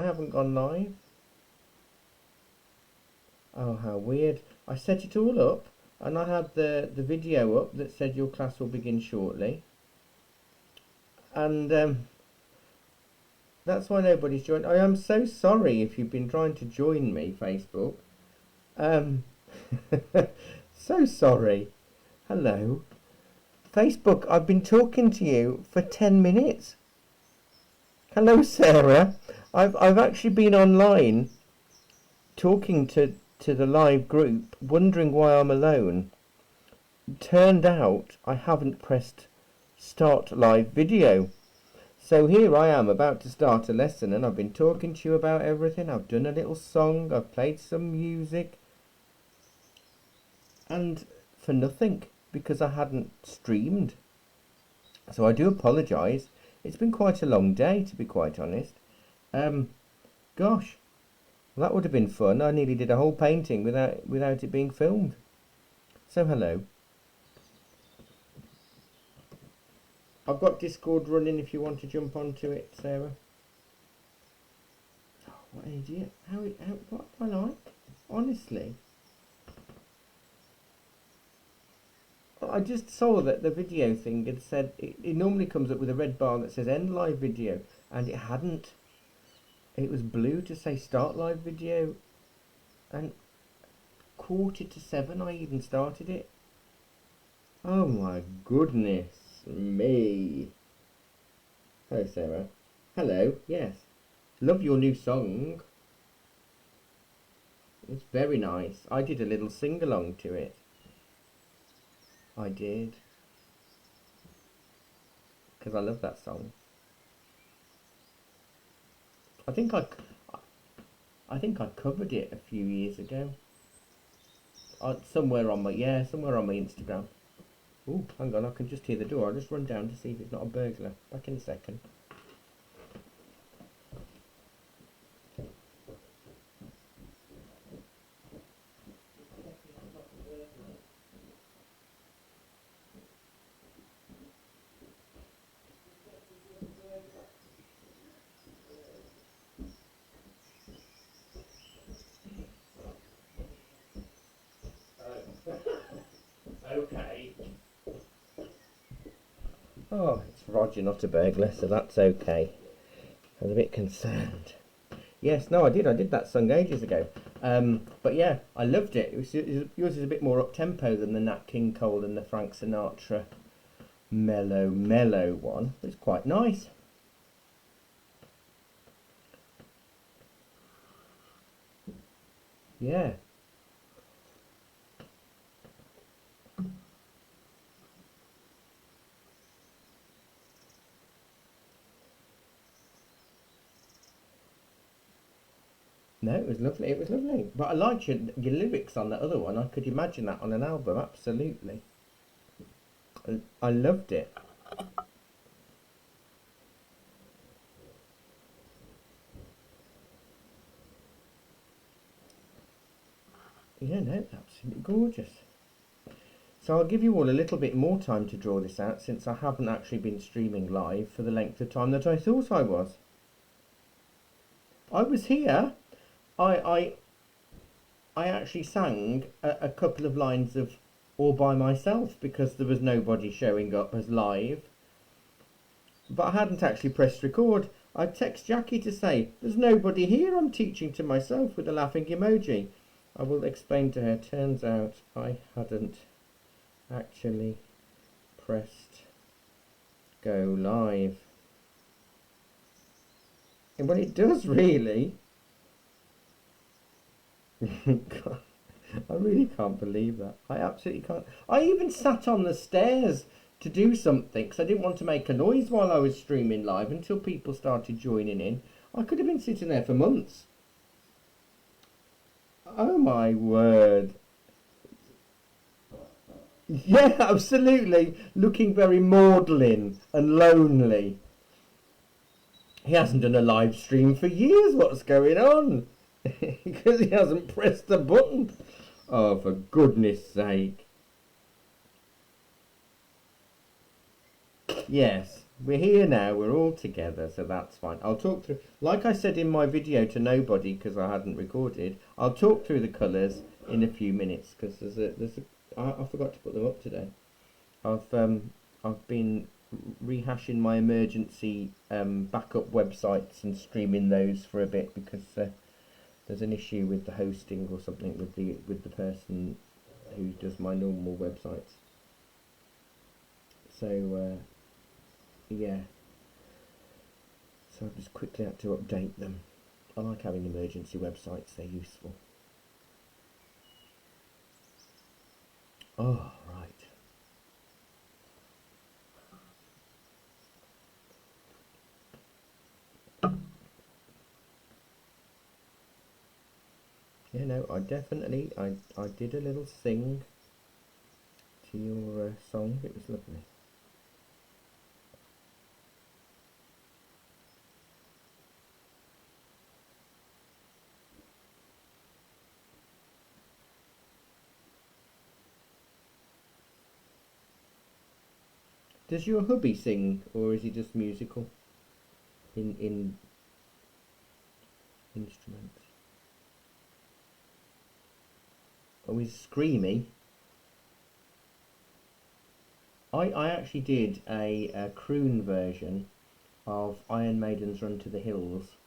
I haven't gone live. Oh, how weird. I set it all up and I had the video up that said your class will begin shortly. And that's why nobody's joined. I am so sorry if you've been trying to join me, Facebook. Um, so sorry. Hello. Facebook, I've been talking to you for 10 minutes. Hello, Sarah. I've actually been online talking to the live group, wondering why I'm alone. Turned out I haven't pressed start live video. So here I am about to start a lesson and I've been talking to you about everything. I've done a little song, I've played some music. And for nothing, because I hadn't streamed. So I do apologise. It's been quite a long day, to be quite honest. Gosh, well, that would have been fun. I nearly did a whole painting without it being filmed. So hello. I've got Discord running if you want to jump onto it, Sarah. Oh, what an idiot. What am I like? Honestly. I just saw that the video thing had said, it normally comes up with a red bar that says end live video, and it hadn't. It was blue to say start live video, and 6:45 I even started it. Oh my goodness me. Hello, Sarah. Hello, yes. Love your new song. It's very nice. I did a little sing-along to it. I did. Because I love that song. I think I covered it a few years ago. Somewhere on my Instagram. Oh, hang on, I can just hear the door. I'll just run down to see if it's not a burglar. Back in a second. Okay. Oh, it's Roger, not a burglar, so that's okay. I was a bit concerned. Yes, no, I did that song ages ago. But yeah, I loved it. Yours is a bit more up-tempo than the Nat King Cole and the Frank Sinatra mellow one. It's quite nice. Yeah. No, it was lovely. It was lovely. But I liked your lyrics on the other one. I could imagine that on an album, absolutely. I loved it. Yeah, no, absolutely gorgeous. So I'll give you all a little bit more time to draw this out, since I haven't actually been streaming live for the length of time that I thought I was. I was here. I actually sang a couple of lines of All By Myself because there was nobody showing up as live. But I hadn't actually pressed record. I text Jackie to say, there's nobody here, I'm teaching to myself, with a laughing emoji. I will explain to her. Turns out I hadn't actually pressed go live. And well, it does really. God, I really can't believe that. I absolutely can't. I even sat on the stairs to do something because I didn't want to make a noise while I was streaming live until people started joining in. I could have been sitting there for months. Oh my word. Yeah, absolutely. Looking very maudlin and lonely. He hasn't done a live stream for years. What's going on? Because he hasn't pressed the button. Oh, for goodness sake. Yes, We're here now, we're all together, so that's fine. I'll talk through, like I said in my video to nobody because I hadn't recorded, I'll talk through the colours in a few minutes because I forgot to put them up today. I've been rehashing my emergency backup websites and streaming those for a bit because there's an issue with the hosting or something with the person who does my normal websites. So yeah, so I've just quickly had to update them. I like having emergency websites, they're useful. Oh, right. Yeah, no, I did a little sing to your song. It was lovely. Does your hubby sing, or is he just musical in instruments? Oh, he's screamy. I actually did a croon version of Iron Maiden's Run to the Hills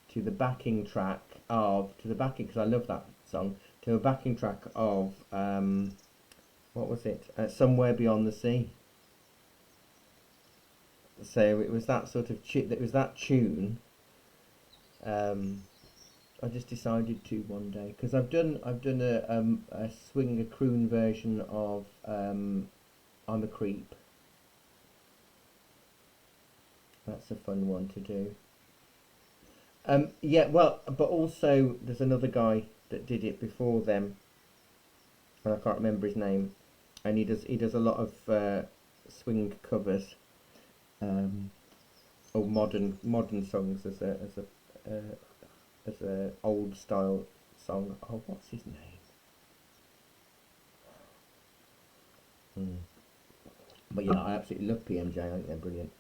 to the backing track because I love that song, to a backing track of what was it? Somewhere Beyond the Sea. So it was that sort of it was that tune. I just decided to one day because I've done a swing a croon version of I'm a Creep. That's a fun one to do. Yeah, well, but also there's another guy that did it before them, and I can't remember his name, and he does a lot of swing covers, or modern songs as a old style song. Oh, what's his name? But yeah, I absolutely love PMJ. I think they're brilliant.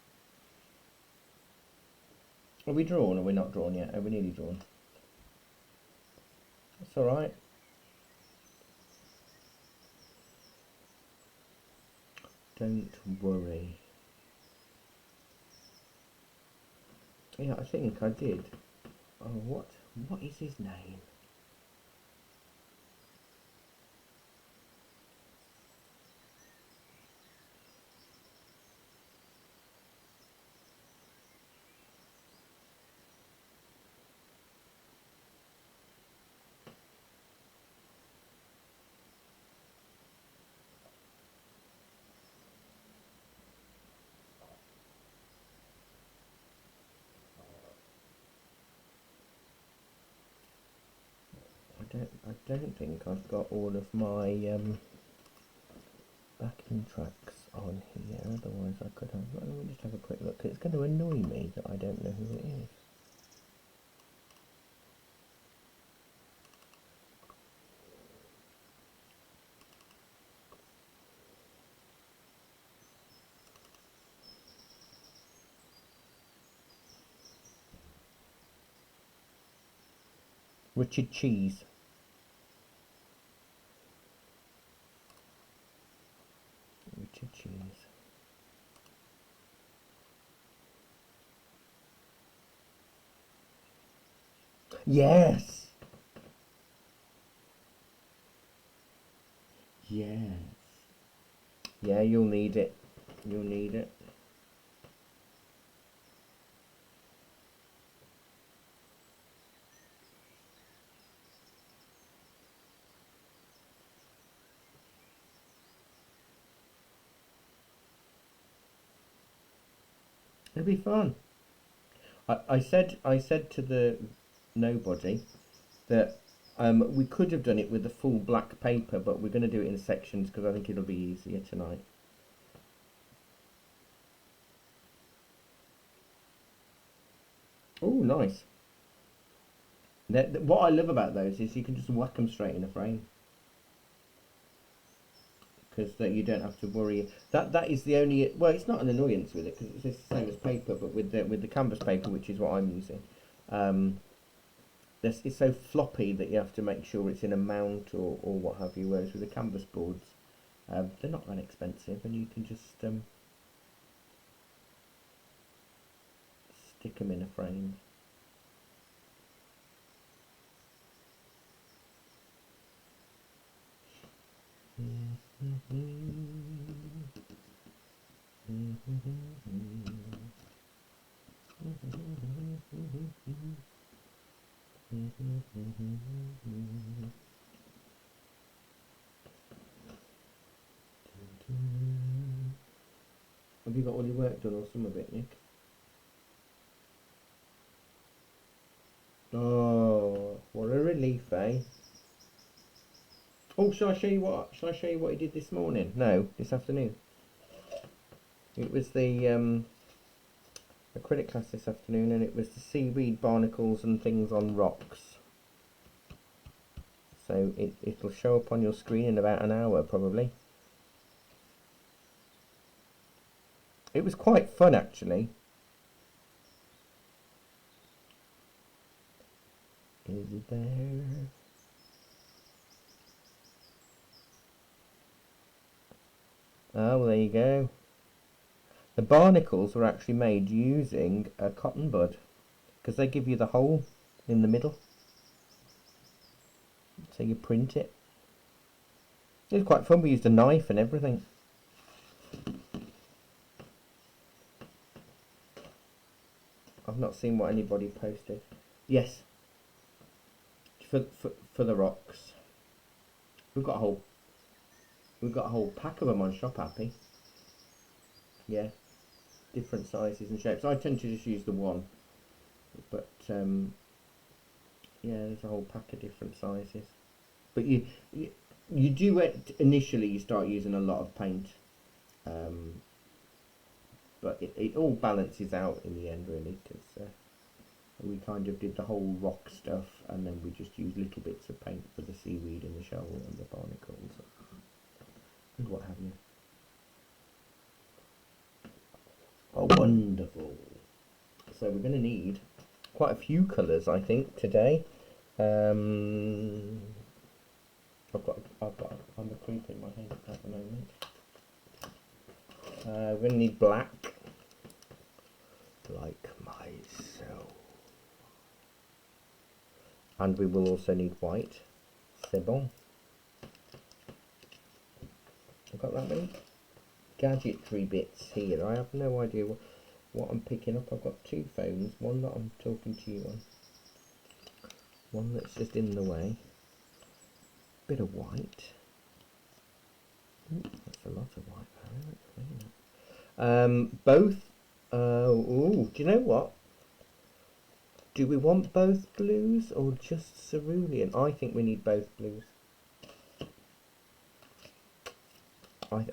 Are we drawn? Or we're not drawn yet? Are we nearly drawn? That's all right. Don't worry. Yeah, I think I did. Oh, what is his name? I don't think I've got all of my backing tracks on here. Otherwise, I could have. Let me just have a quick look. It's going to annoy me that I don't know who it is. Richard Cheese. Richard Cheese. Yes. Yes. Yeah, you'll need it. You'll need it. It'll be fun. I said to the nobody that we could have done it with the full black paper, but we're going to do it in sections because I think it'll be easier tonight. Oh, nice. What I love about those is you can just whack them straight in a frame. because that you don't have to worry. That is the only, well, it's not an annoyance with it because it's the same as paper, but with the canvas paper, which is what I'm using, it's so floppy that you have to make sure it's in a mount or what have you. Whereas with the canvas boards, they're not that expensive, and you can just stick them in a frame. Have you got all your work done or some of it, Nick? Oh, what a relief, eh? Oh, shall I show you what? Shall I show you what he did this morning? No, this afternoon. It was the acrylic class this afternoon, and it was the seaweed barnacles and things on rocks. So it'll show up on your screen in about an hour, probably. It was quite fun, actually. Is it there? Oh, well, there you go. The barnacles were actually made using a cotton bud, because they give you the hole in the middle. So you print it. It was quite fun. We used a knife and everything. I've not seen what anybody posted. Yes, for the rocks. We've got a whole pack of them on Shop Happy. Yeah, different sizes and shapes. I tend to just use the one, but yeah, there's a whole pack of different sizes. But you do it initially. You start using a lot of paint, but it all balances out in the end, really, because we kind of did the whole rock stuff, and then we just used little bits of paint for the seaweed and the shell and the barnacles and what have you. Oh, wonderful! So we're going to need quite a few colours, I think, today. I'm a creep in my head at the moment. We're going to need black, like myself, and we will also need white. C'est bon. I've got that many gadgetry bits here. I have no idea what I'm picking up. I've got two phones, one that I'm talking to you on, one that's just in the way. Bit of white. Ooh, that's a lot of white. Both. Do you know what? Do we want both blues or just cerulean? I think we need both blues.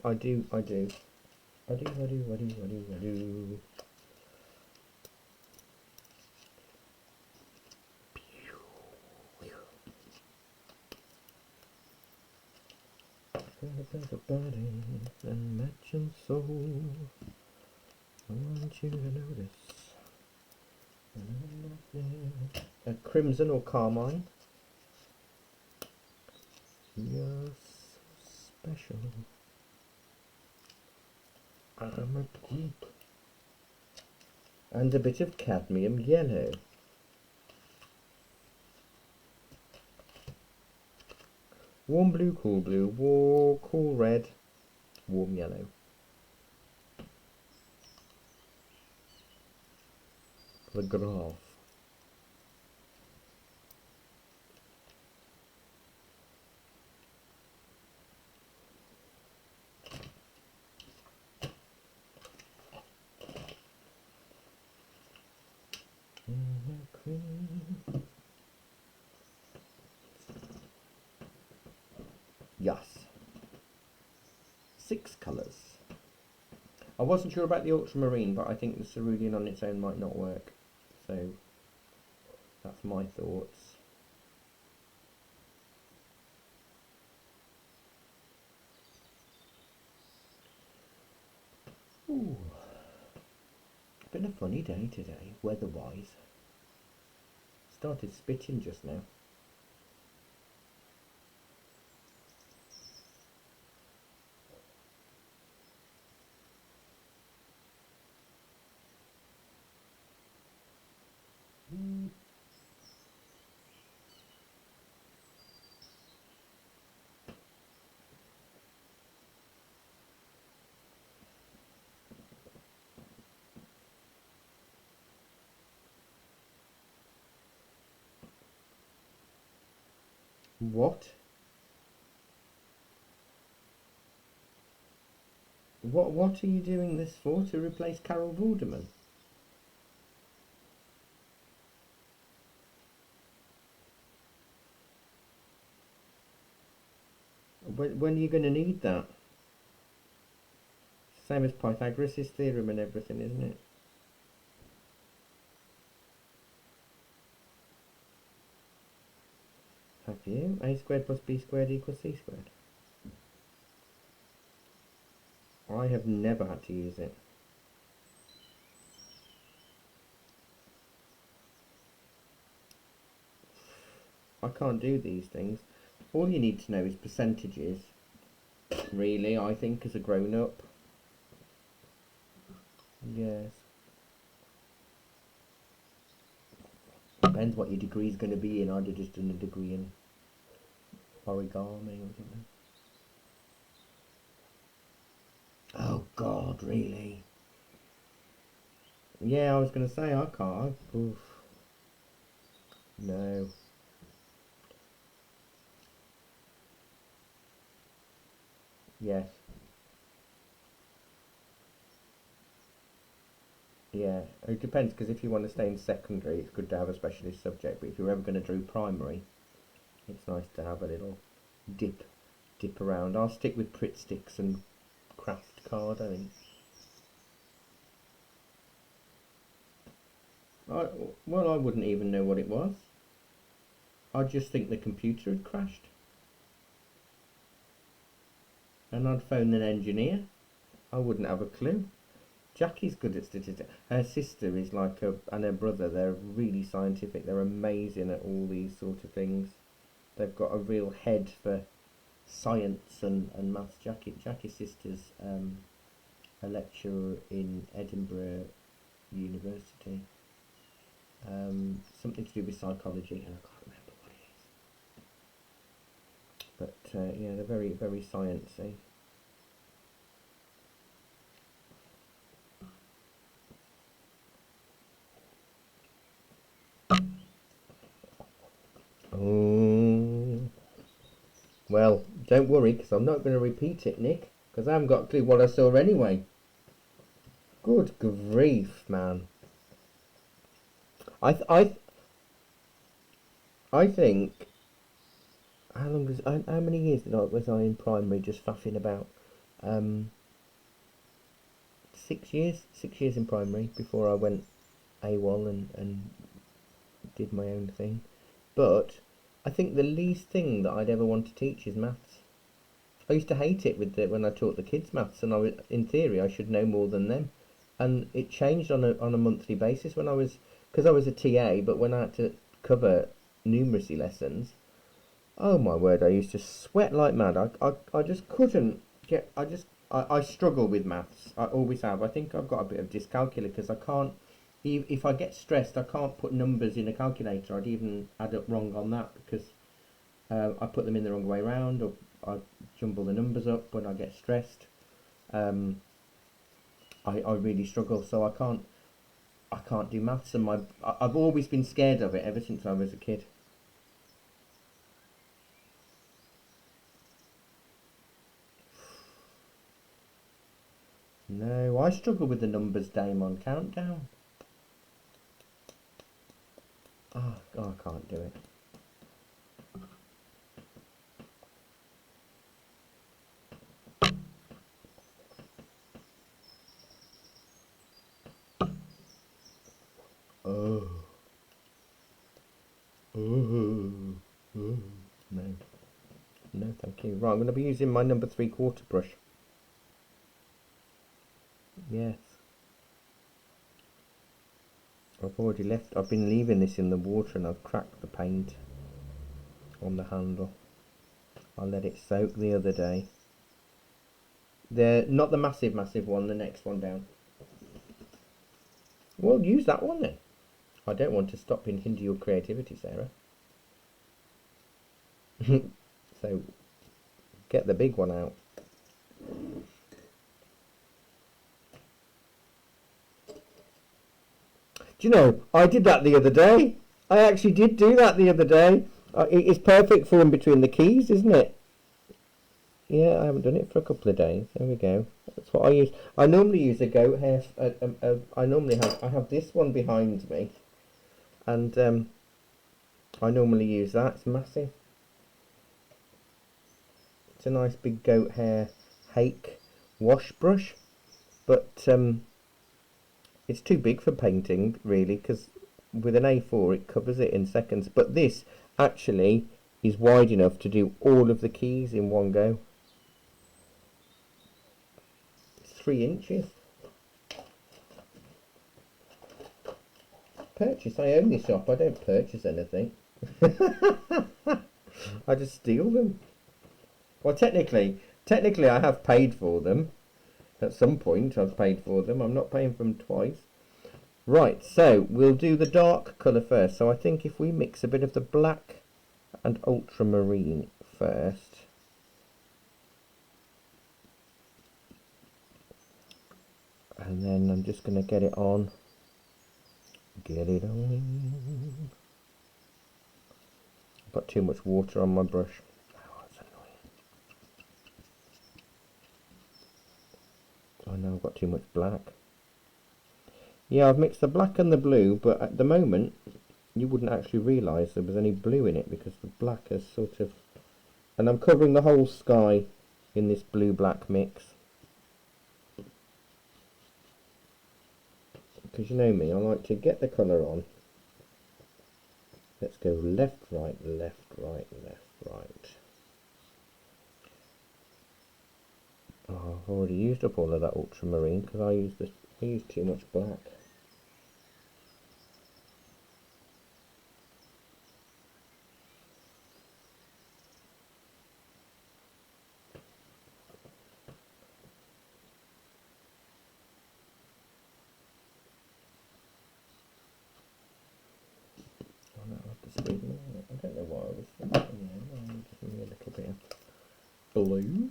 I do. And matching soul. I want you to notice. A crimson or carmine. You're special. I'm a geek. And a bit of cadmium yellow. Warm blue, cool red, warm yellow. The graph. Yes. 6 colours. I wasn't sure about the ultramarine, but I think the cerulean on its own might not work. So that's my thoughts. a funny day today, weather-wise. Started spitting just now. What? What are you doing this for? To replace Carol Vorderman? When are you going to need that? Same as Pythagoras' theorem and everything, isn't it? Have you? A squared plus b squared equals c squared. I have never had to use it. I can't do these things. All you need to know is percentages. Really, I think, as a grown-up. Yes. Depends what your degree is going to be in. I'd have just done a degree in origami or something. Oh God, really? Yeah, I was going to say I can't. Oof. No. Yes. Yeah, it depends, because if you want to stay in secondary, it's good to have a specialist subject. But if you're ever going to do primary, it's nice to have a little dip around. I'll stick with Pritt sticks and craft card, I think. Well, I wouldn't even know what it was. I'd just think the computer had crashed. And I'd phone an engineer. I wouldn't have a clue. Jackie's good at statistics. Her sister is like and her brother, they're really scientific. They're amazing at all these sort of things. They've got a real head for science and maths. Jackie's sister's a lecturer in Edinburgh University. Something to do with psychology, and I can't remember what it is. But yeah, they're very, very sciencey. Oh, well, don't worry, because I'm not going to repeat it, Nick, because I haven't got a clue what I saw anyway. Good grief, man. I think. How many years was I in primary just faffing about? 6 years. 6 years in primary before I went AWOL and did my own thing. But I think the least thing that I'd ever want to teach is maths. I used to hate it when I taught the kids maths, and in theory I should know more than them. And it changed on a monthly basis when because I was a TA, but when I had to cover numeracy lessons, oh my word, I used to sweat like mad. I just couldn't get. I struggle with maths. I always have. I think I've got a bit of dyscalculia because I can't. If I get stressed, I can't put numbers in a calculator. I'd even add up wrong on that because I put them in the wrong way round, or I jumble the numbers up when I get stressed. I really struggle, so I can't do maths, and I've always been scared of it ever since I was a kid. No, I struggle with the numbers game on Countdown. Oh, I can't do it. Oh. Oh. Oh. No. No, thank you. Right, I'm going to be using my number 3/4 brush. Yes. I've been leaving this in the water and I've cracked the paint on the handle. I let it soak the other day. Not the massive one, the next one down. Well, use that one then. I don't want to stop and hinder your creativity, Sarah. So, get the big one out. Do you know, I did that the other day. I actually did do that the other day. It's perfect for in between the keys, isn't it? Yeah, I haven't done it for a couple of days. There we go. That's what I use. I normally use a goat hair. I have this one behind me, and I normally use that. It's massive. It's a nice big goat hair hake wash brush, but it's too big for painting really, because with an A4 it covers it in seconds. But this actually is wide enough to do all of the keys in one go. 3 inches. Purchase. I own this shop. I don't purchase anything. I just steal them. Well, technically I have paid for them. At some point I've paid for them. I'm not paying for them twice. Right, so we'll do the dark colour first. So I think if we mix a bit of the black and ultramarine first. And then I'm just going to get it on. Get it on. I've got too much water on my brush. Oh, that's annoying. I know I've got too much black. Yeah, I've mixed the black and the blue, but at the moment you wouldn't actually realise there was any blue in it because the black is sort of... And I'm covering the whole sky in this blue-black mix. Because you know me, I like to get the colour on. Let's go left, right, left, right, left, right. Oh, I've already used up all of that ultramarine because I used too much black. I don't know why I was thinking, I'm just giving me a little bit of blue.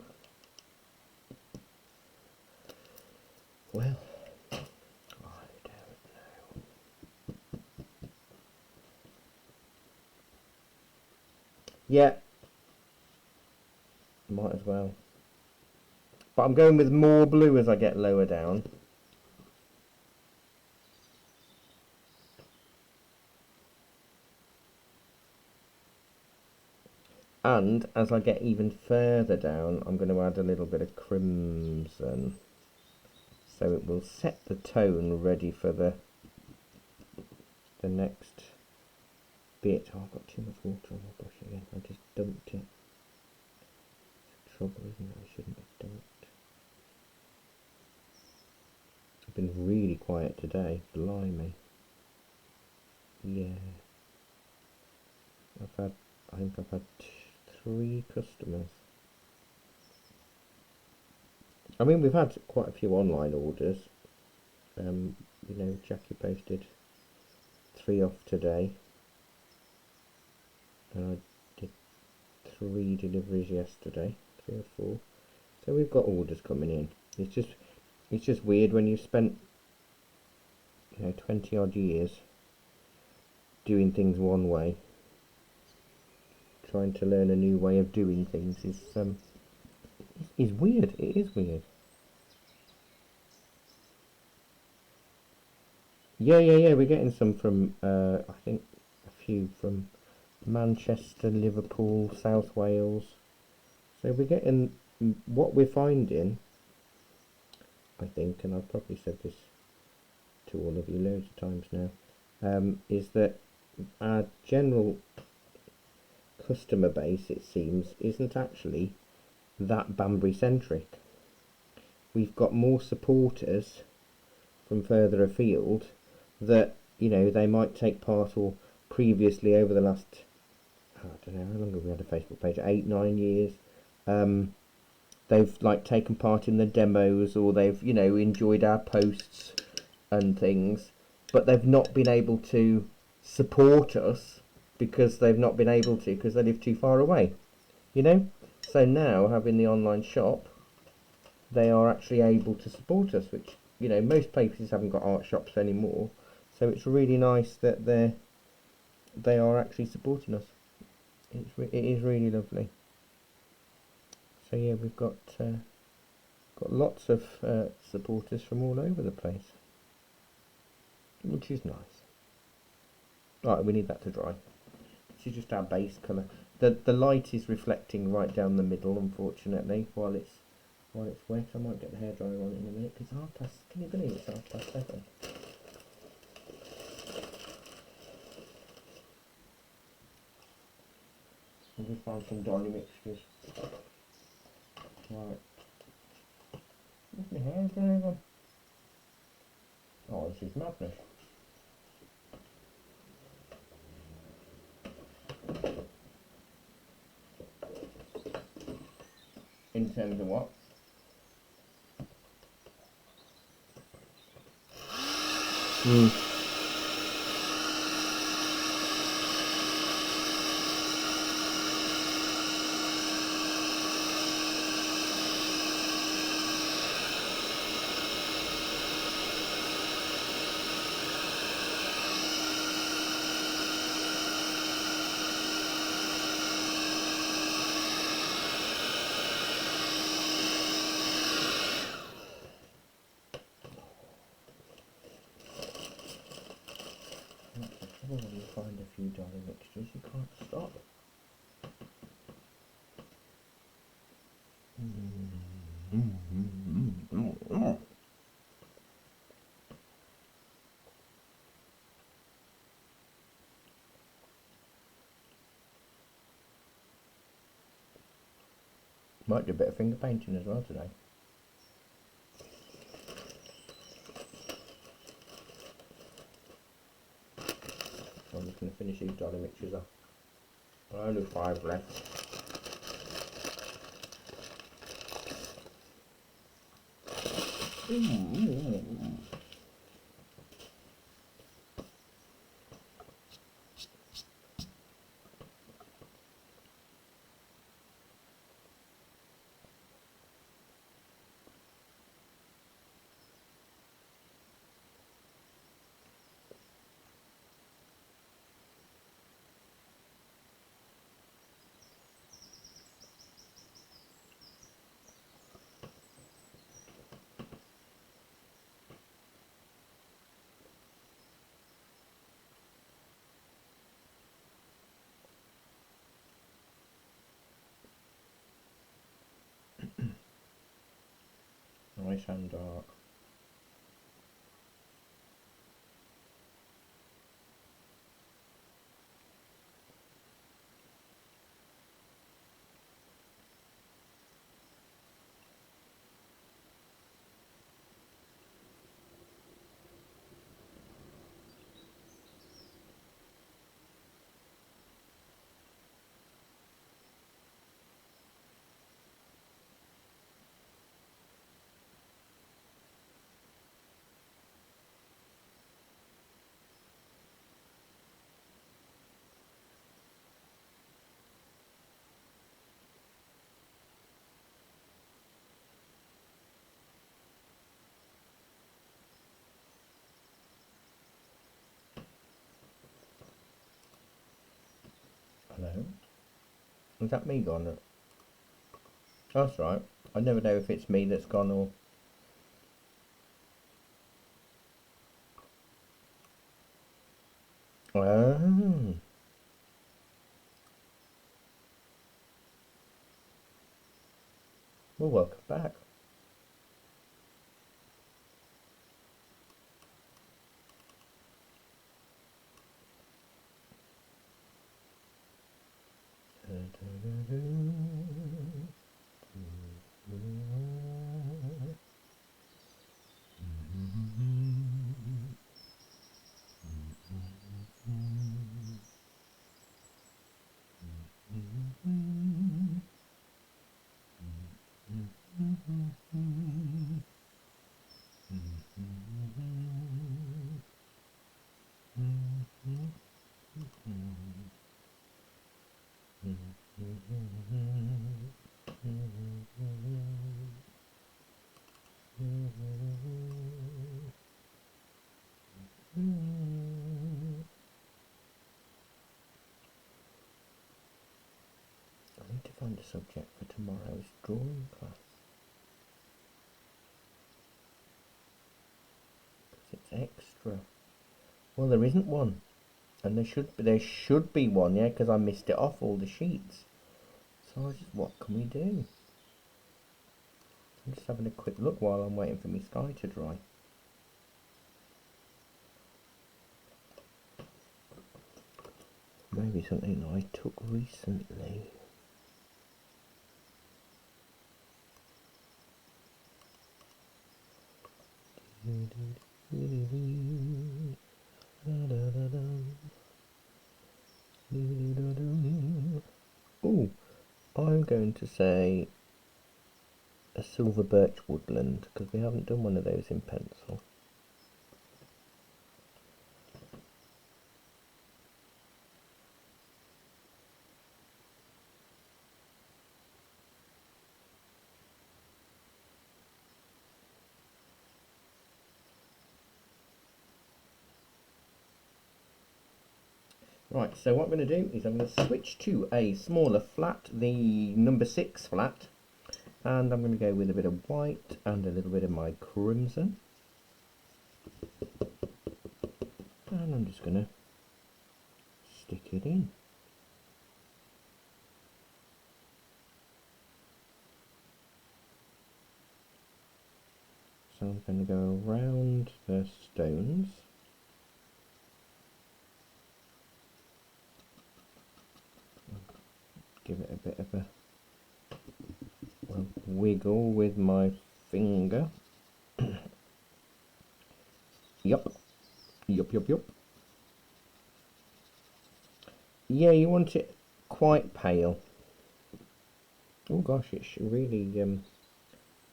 Well, I don't know. Yeah, might as well. But I'm going with more blue as I get lower down. And as I get even further down, I'm going to add a little bit of crimson. So it will set the tone ready for the next bit. Oh, I've got too much water on my brush again. I just dumped it. It's trouble, isn't it? I shouldn't have dumped. I've been really quiet today. Blimey. Yeah. I think I've had 3 customers. I mean, we've had quite a few online orders. You know, Jackie posted 3 off today, and I did 3 deliveries yesterday, 3 or 4. So we've got orders coming in. It's just weird when you've spent, you know, 20 odd years doing things one way. Trying to learn a new way of doing things is weird. It is weird. Yeah. We're getting some from I think a few from Manchester, Liverpool, South Wales. So we're getting what we're finding. I think, and I've probably said this to all of you loads of times now, is that our general customer base, it seems, isn't actually that Banbury centric. We've got more supporters from further afield that you know, they might take part or previously over the last, I don't know, how long have we had a Facebook page? 8, 9 years. They've like taken part in the demos or they've, you know, enjoyed our posts and things, but they've not been able to support us because they've not been able to because they live too far away, you know. So now having the online shop, they are actually able to support us, which, you know, most places haven't got art shops anymore. So it's really nice that they are actually supporting us. It is really lovely. So yeah, we've got lots of supporters from all over the place, which is nice. Right, we need that to dry. This is just our base colour. The light is reflecting right down the middle, unfortunately, while it's wet. I might get the hairdryer on it in a minute because can you believe it's 7:30? I'll just find some dolly mixtures. Right. Where's my hairdryer gone? Oh, this is madness. In terms of what? When you find a few dolly mixtures, you can't stop. Might do a bit of finger painting as well today. So I'm just going to finish these dolly mixtures off. Only 5 left. Nice and dark. Hello? Is that me gone? That's right. I never know if it's me that's gone or... Oh. Well, welcome back. I need to find a subject for tomorrow's drawing class. Because it's extra. Well, there isn't one. And there should be one, yeah, because I missed it off all the sheets. So what can we do? I'm just having a quick look while I'm waiting for my sky to dry. Maybe something that I took recently. Oh, I'm going to say a silver birch woodland, because we haven't done one of those in pencil. Right, so what I'm going to do is I'm going to switch to a smaller flat, the number 6 flat, and I'm going to go with a bit of white and a little bit of my crimson. And I'm just going to stick it in. So I'm going to go around the stones. Give it a bit of a wiggle with my finger. Yup. Yeah, you want it quite pale. Oh gosh, it's really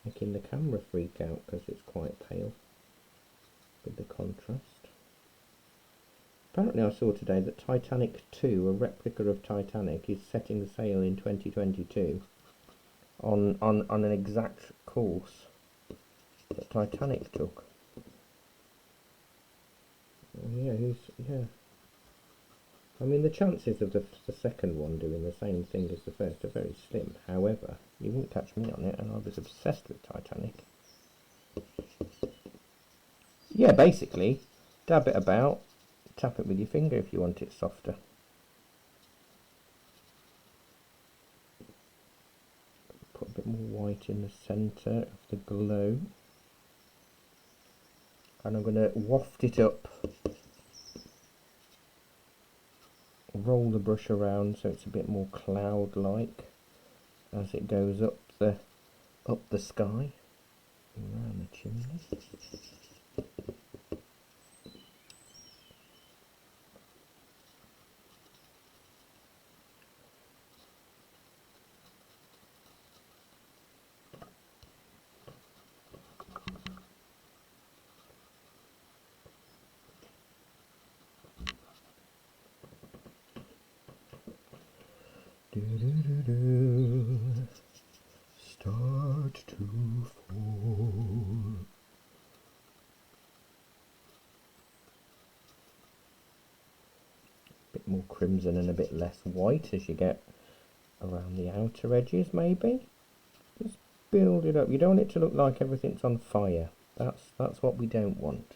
making the camera freak out because it's quite pale with the contrast. Apparently I saw today that Titanic 2, a replica of Titanic, is setting sail in 2022 on an exact course that Titanic took. Yeah, yeah. I mean, the chances of the second one doing the same thing as the first are very slim. However, you wouldn't catch me on it, and I was obsessed with Titanic. Yeah, basically, dab it about, tap it with your finger if you want it softer. Put a bit more white in the centre of the glow. And I'm going to waft it up. Roll the brush around so it's a bit more cloud-like as it goes up the sky, around the chimney. Start to fall. A bit more crimson and a bit less white as you get around the outer edges, maybe. Just build it up. You don't want it to look like everything's on fire. That's what we don't want.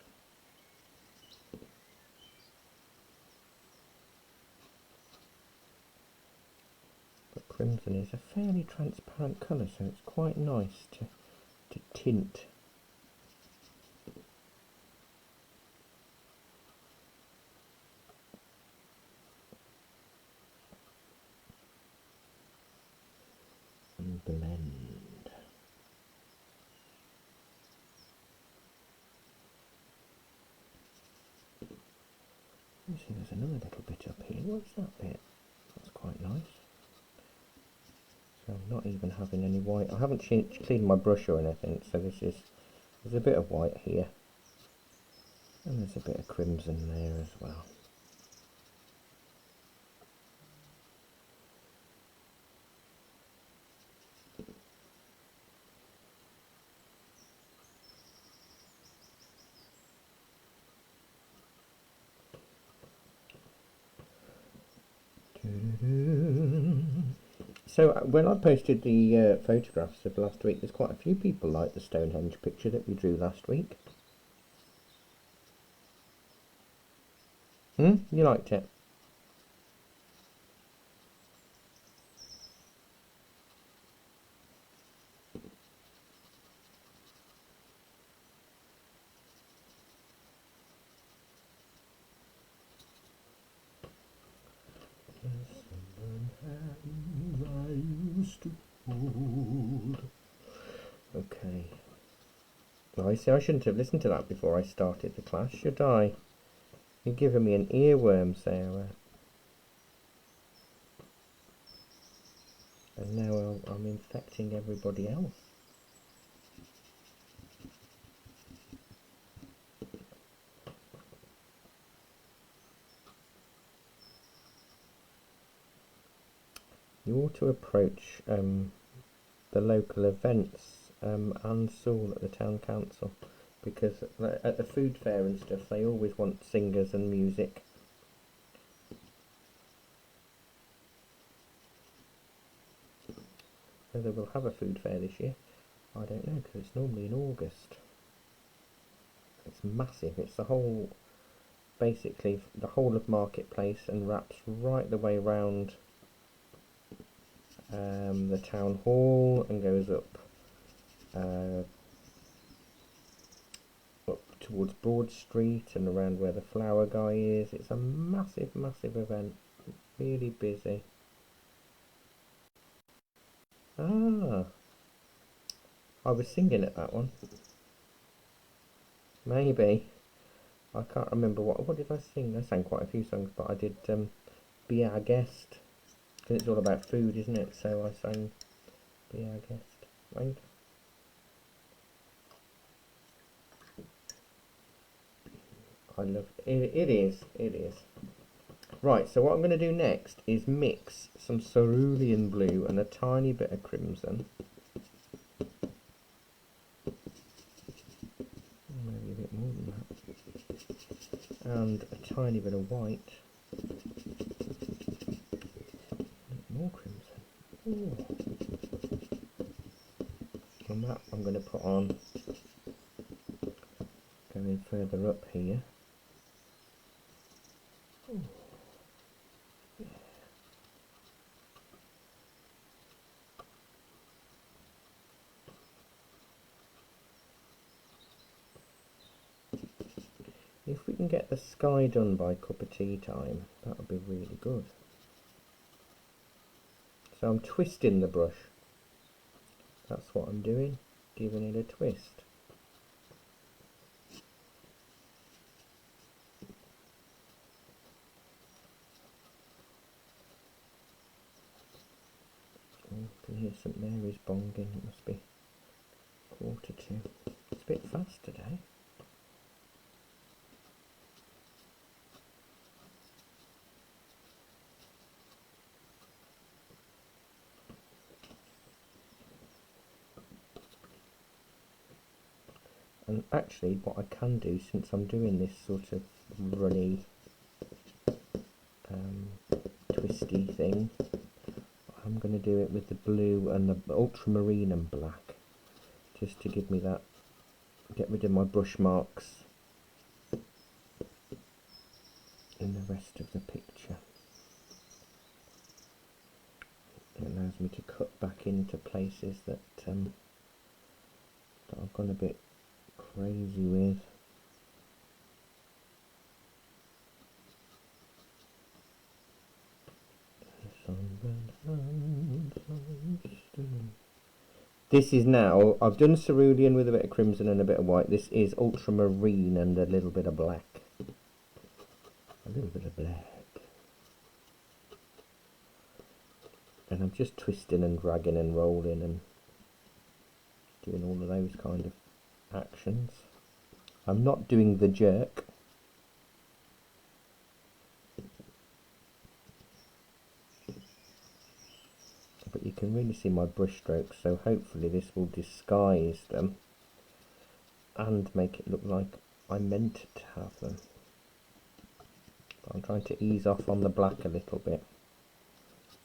But crimson is a fairly transparent colour, so it's quite nice to tint. And blend. You see, there's another little bit up here. What's that bit? That's quite nice. not even having any white. I haven't cleaned my brush or anything, so there's a bit of white here. And there's a bit of crimson there as well. So when I posted the photographs of last week, there's quite a few people like the Stonehenge picture that we drew last week. You liked it? Okay. Well, I see, I shouldn't have listened to that before I started the class, should I? You're giving me an earworm, Sarah. And now I'm infecting everybody else. You ought to approach the local events and Saul at the town council, because at the food fair and stuff they always want singers and music. Whether we'll have a food fair this year, I don't know, because it's normally in August. It's massive. It's basically the whole of Marketplace, and wraps right the way round the town hall and goes up towards Broad Street and around where the flower guy is. It's a massive, massive event. Really busy. Ah, I was singing at that one. Maybe. I can't remember what did I sing? I sang quite a few songs, but I did Be Our Guest, because it's all about food, isn't it? So I sang Be Our Guest. Right. I love it. It is. Right, so what I'm going to do next is mix some cerulean blue and a tiny bit of crimson. Maybe a bit more than that. And a tiny bit of white. More crimson. Ooh. And that I'm going to put on going further up here. Ooh. If we can get the sky done by cup of tea time, that would be really good. So I'm twisting the brush. That's what I'm doing, giving it a twist. Oh, I can hear St Mary's bonging. It must be 1:45. It's a bit fast today. And actually what I can do, since I'm doing this sort of runny twisty thing, I'm going to do it with the blue and the ultramarine and black, just to give me that, get rid of my brush marks in the rest of the picture. It allows me to cut back into places that I've gone a bit crazy with. This is now, I've done cerulean with a bit of crimson and a bit of white. This is ultramarine and a little bit of black. A little bit of black. And I'm just twisting and dragging and rolling and doing all of those kind of actions. I'm not doing the jerk. But you can really see my brush strokes, so hopefully this will disguise them and make it look like I meant to have them. But I'm trying to ease off on the black a little bit,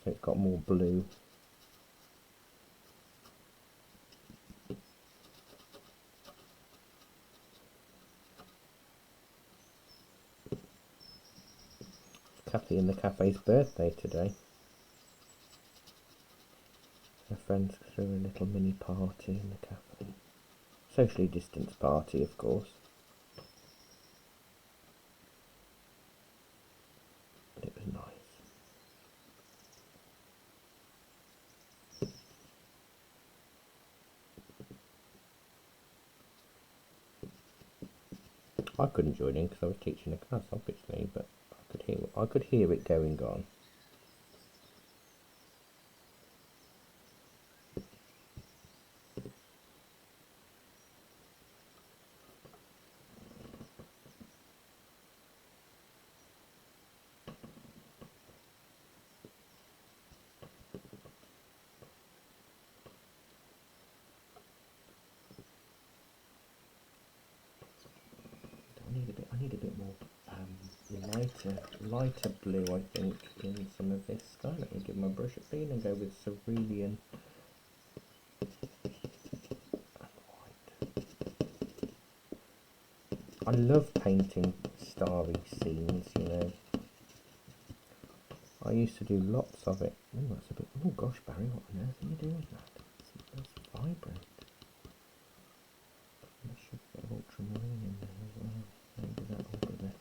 so it's got more blue. Kathy in the cafe's birthday today. Her friends threw a little mini party in the cafe. Socially distanced party, of course. But it was nice. I couldn't join in because I was teaching a class, obviously, but I could hear it going on. I need a bit more lighter blue, I think, in some of this sky. Let me give my brush a clean and go with cerulean and white. I love painting starry scenes, you know. I used to do lots of it. Oh, that's a bit. Oh gosh, Barry, what on earth are you doing with that? That's vibrant. There should be a bit of ultramarine in there as well. Maybe that will be better.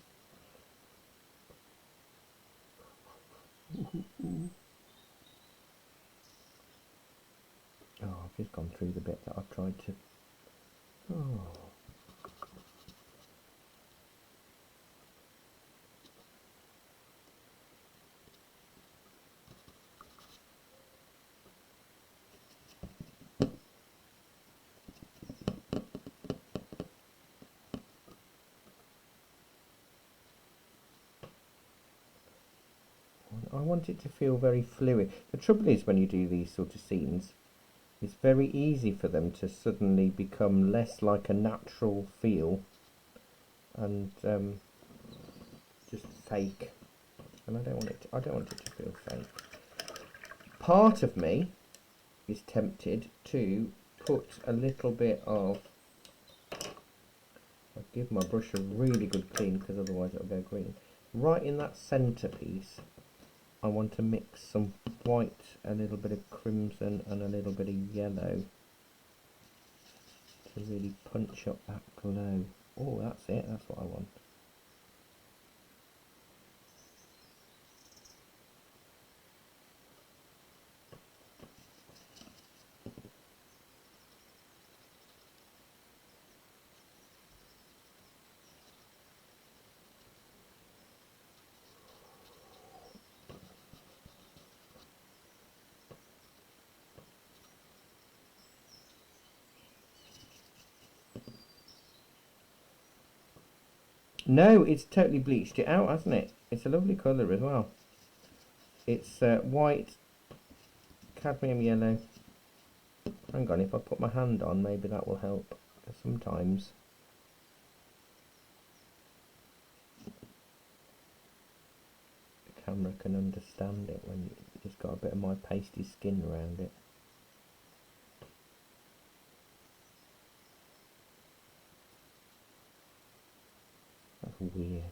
Oh, I've just gone through the bit that I've tried to. Oh. I want it to feel very fluid. The trouble is when you do these sort of scenes, it's very easy for them to suddenly become less like a natural feel and just fake. And I don't want it to feel fake. Part of me is tempted to put a little bit of. I'll give my brush a really good clean because otherwise it'll go green. Right in that centerpiece, I want to mix some white, a little bit of crimson and a little bit of yellow to really punch up that glow. Oh, that's it, that's what I want. No, it's totally bleached it out, hasn't it? It's a lovely colour as well. It's white, cadmium yellow. Hang on, if I put my hand on, maybe that will help. Sometimes the camera can understand it when it's got a bit of my pasty skin around it. That's weird.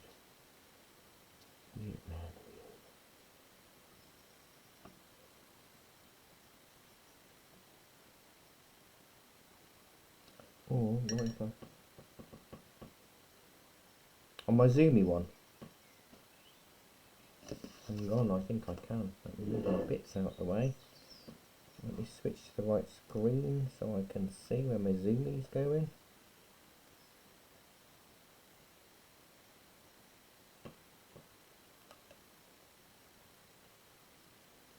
Weird, man, weird. Oh, what if I... On my zoomy one. Hang on, I think I can. Let me move my bits out of the way. Let me switch to the right screen so I can see where my zoomy's going.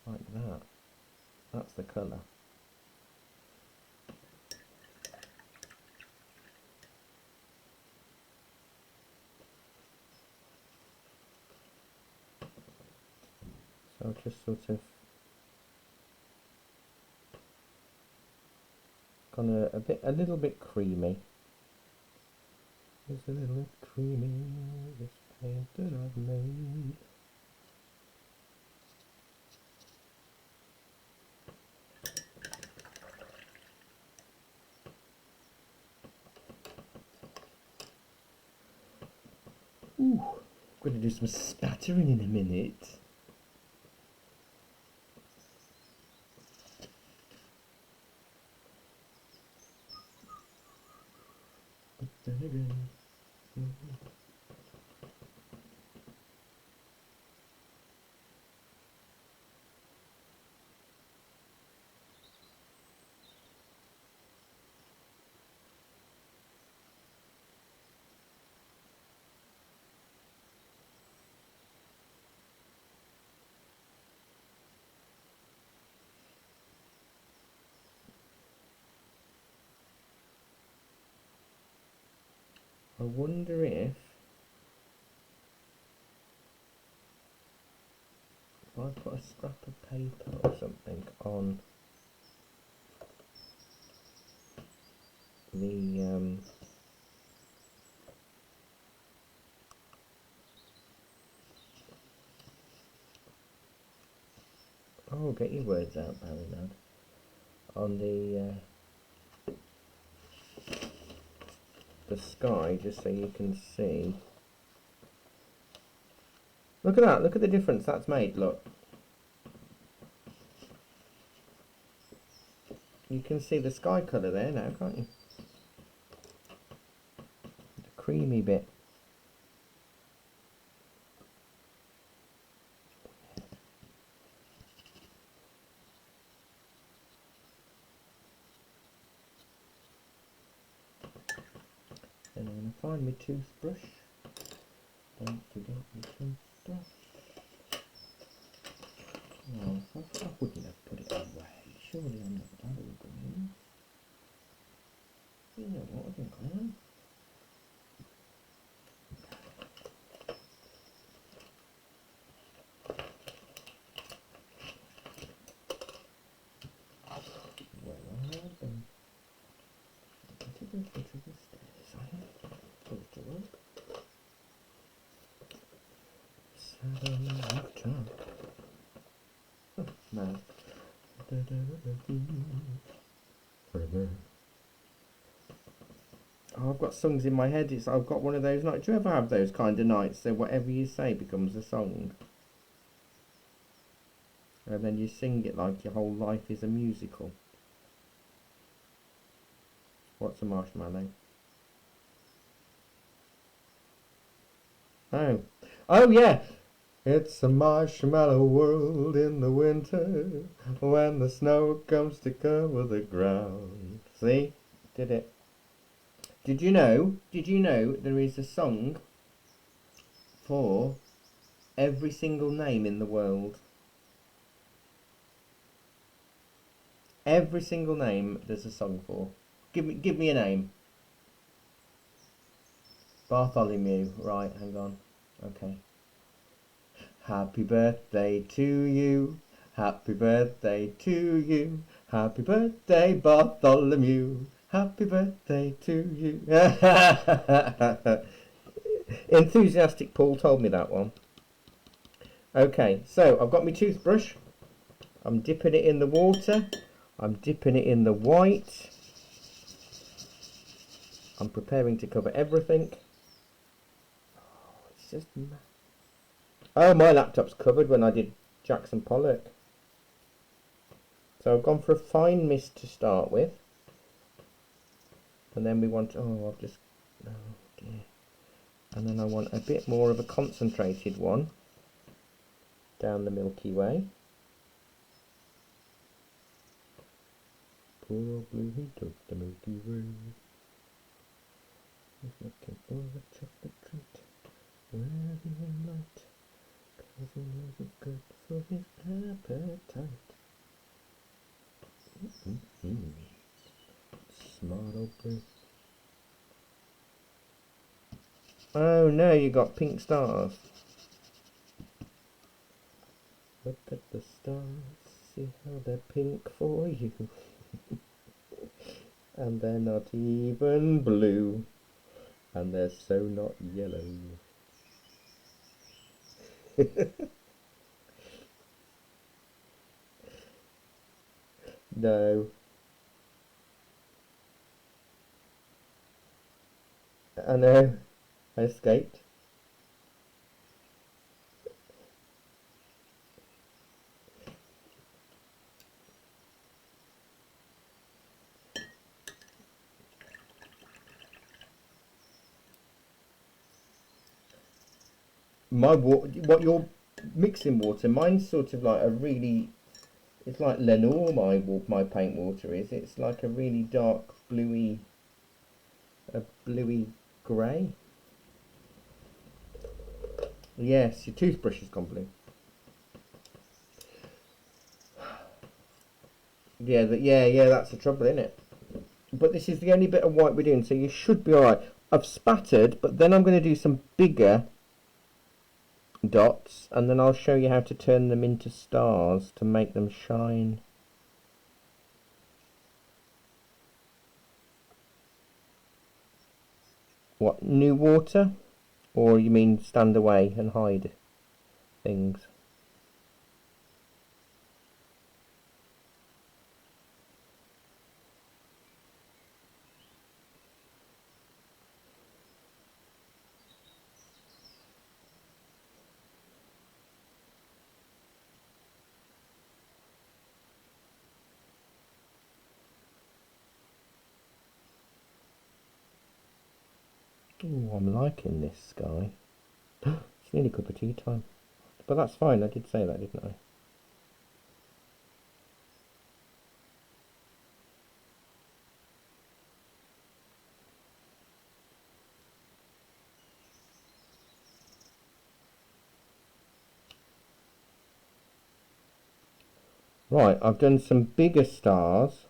Like that. That's the colour. So just sort of gone a little bit creamy. It's a little bit creamy, this paint that I've made. Ooh, I'm going to do some spattering in a minute. But then again, I wonder if I put a scrap of paper or something on the oh, get your words out, Barry lad. On the sky, just so you can see. Look at that, look at the difference that's made, look. You can see the sky colour there now, can't you? The creamy bit. And I'm going to find my toothbrush. Don't forget your toothbrush. Oh, I wouldn't have put it away. Surely I'm not that ugly. You know what, I think I am. Where are they? To the foot of the stairs, I have pulled a rope. Saddle up top. Oh, no. Oh, I've got songs in my head. I've got one of those nights. Do you ever have those kind of nights? So whatever you say becomes a song. And then you sing it like your whole life is a musical. What's a marshmallow? Oh. Oh, yeah. It's a marshmallow world in the winter when the snow comes to cover the ground. See? Did it. Did you know there is a song for every single name in the world? Every single name there's a song for. Give me a name. Bartholomew. Right, hang on. Okay. Happy birthday to you. Happy birthday to you. Happy birthday, Bartholomew. Happy birthday to you. Enthusiastic Paul told me that one. Okay, so I've got my toothbrush. I'm dipping it in the water. I'm dipping it in the white. I'm preparing to cover everything. Oh, it's just... Oh, my laptop's covered when I did Jackson Pollock. So I've gone for a fine mist to start with. And then we want... Oh, I've just... Oh, dear. And then I want a bit more of a concentrated one down the Milky Way. Poor old Blue, he took the Milky Way. He's looking for a chocolate treat wherever he might, 'cause he knows it's good for his appetite. Smart old blue. Oh no, you got pink stars. Look at the stars, see how they're pink for you. And they're not even blue. And they're so not yellow. No. I know. I escaped. My water, what you're mixing water, mine's sort of like a really, it's like Lenore, my paint water is. It's like a really dark bluey, a bluey grey. Yes, your toothbrush has gone blue. Yeah, that's the trouble, isn't it? But this is the only bit of white we're doing, so you should be alright. I've spattered, but then I'm going to do some bigger dots, and then I'll show you how to turn them into stars to make them shine. What, new water? Or you mean stand away and hide things? Oh, I'm liking this sky. It's nearly cup of tea time. But that's fine, I did say that, didn't I? Right, I've done some bigger stars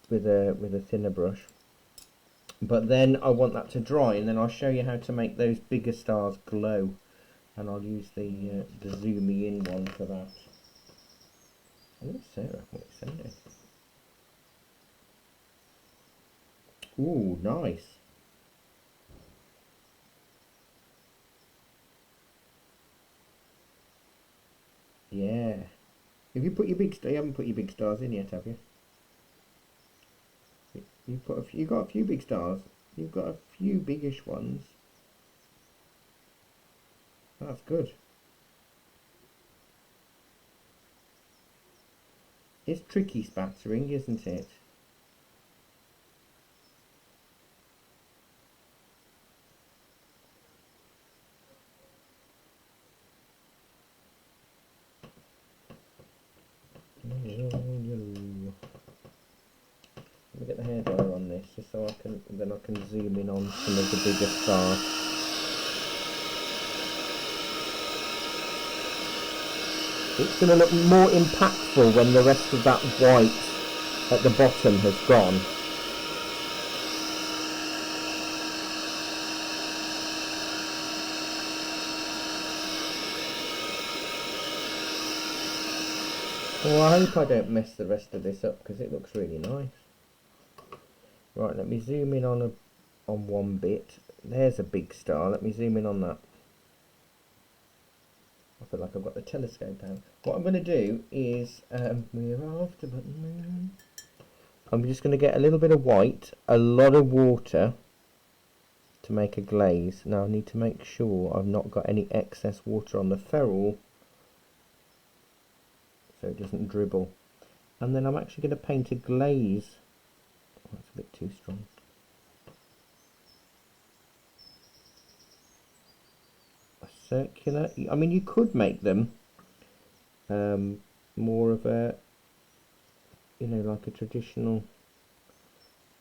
with a thinner brush. But then I want that to dry, and then I'll show you how to make those bigger stars glow. And I'll use the zoomy in one for that. Oh, Sarah, what are you sending? Ooh, nice. Yeah. Have you put your big you haven't put your big stars in yet, have you? You got a few big stars. You've got a few biggish ones. That's good. It's tricky spattering, isn't it? Let me get the hairdryer on this, just so I can zoom in on some of the bigger stars. It's going to look more impactful when the rest of that white at the bottom has gone. Well, I hope I don't mess the rest of this up because it looks really nice. Right, let me zoom in on one bit. There's a big star. Let me zoom in on that. I feel like I've got the telescope out. What I'm going to do is, we're after button. I'm just going to get a little bit of white, a lot of water to make a glaze. Now I need to make sure I've not got any excess water on the ferrule so it doesn't dribble. And then I'm actually going to paint a glaze. Oh, that's a bit too strong. A circular. I mean, you could make them more of a, you know, like a traditional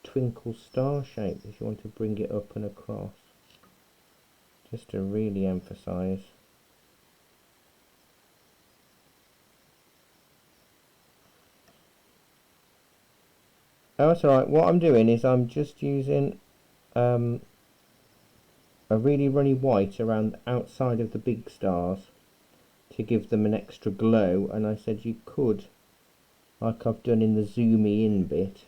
twinkle star shape if you want to bring it up and across, just to really emphasize. Oh, that's alright. What I'm doing is I'm just using a really runny white around the outside of the big stars to give them an extra glow, and I said you could, like I've done in the zoomy in bit,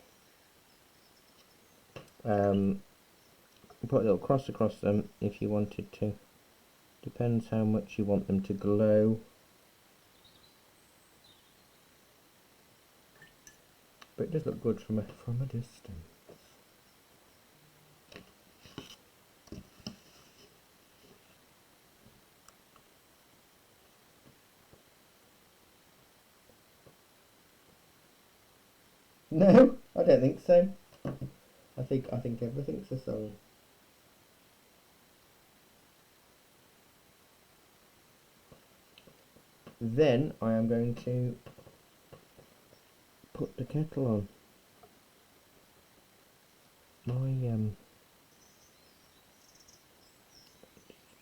put a little cross across them if you wanted to. Depends how much you want them to glow. But it does look good from a distance. No, I don't think so. I think everything's a song. Then I am going to put the kettle on. My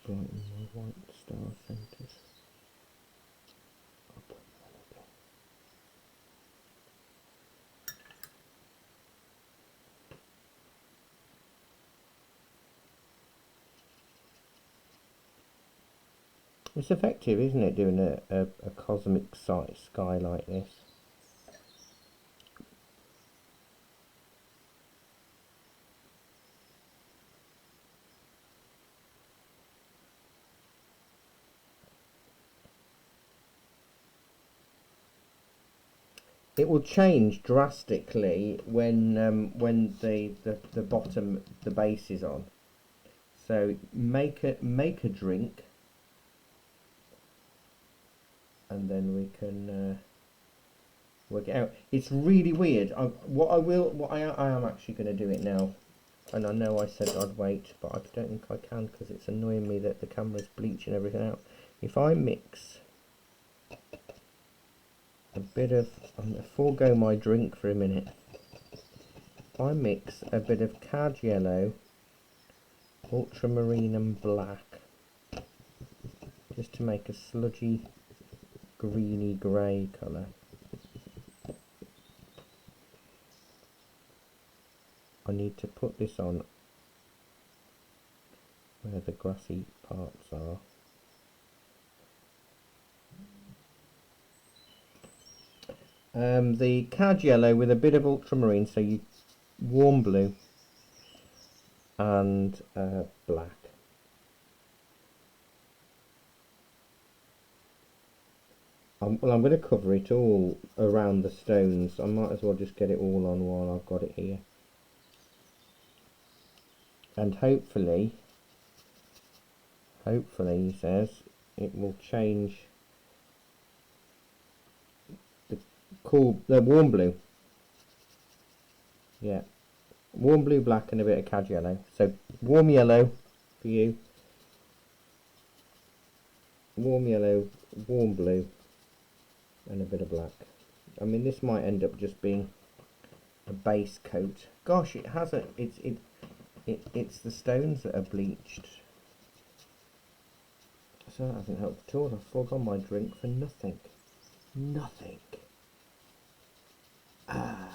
brighten my white star centres up. There we go. It's effective, isn't it, doing a cosmic sky like this? It will change drastically when the bottom, the base is on. So make a drink, and then we can work it out. It's really weird. I am actually going to do it now, and I know I said I'd wait, but I don't think I can because it's annoying me that the camera's bleaching everything out. If I mix a bit of, I'm going to forego my drink for a minute. I mix a bit of cad yellow, ultramarine and black, just to make a sludgy greeny grey colour. I need to put this on where the grassy parts are. The cad yellow with a bit of ultramarine, so you warm blue and black. Well, I'm going to cover it all around the stones. I might as well just get it all on while I've got it here. And hopefully, he says, it will change the warm blue. Yeah, warm blue, black, and a bit of cad yellow. So warm yellow for you, warm yellow, warm blue, and a bit of black. I mean, this might end up just being a base coat. Gosh, it hasn't. It's the stones that are bleached. So that hasn't helped at all. I've forgone my drink for nothing. Nothing. Ah.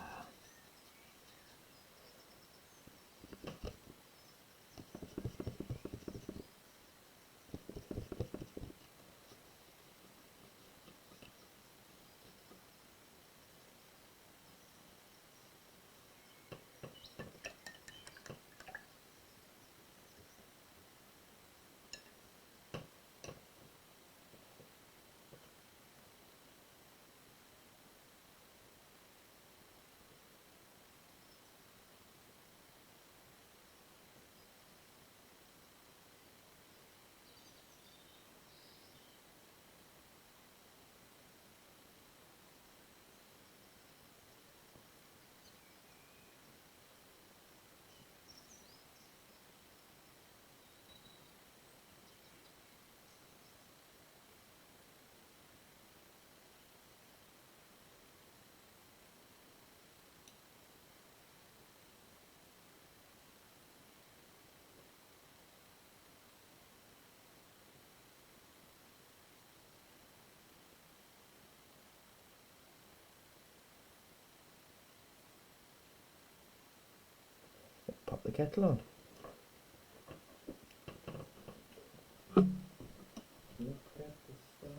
kettle on. Look at the stars.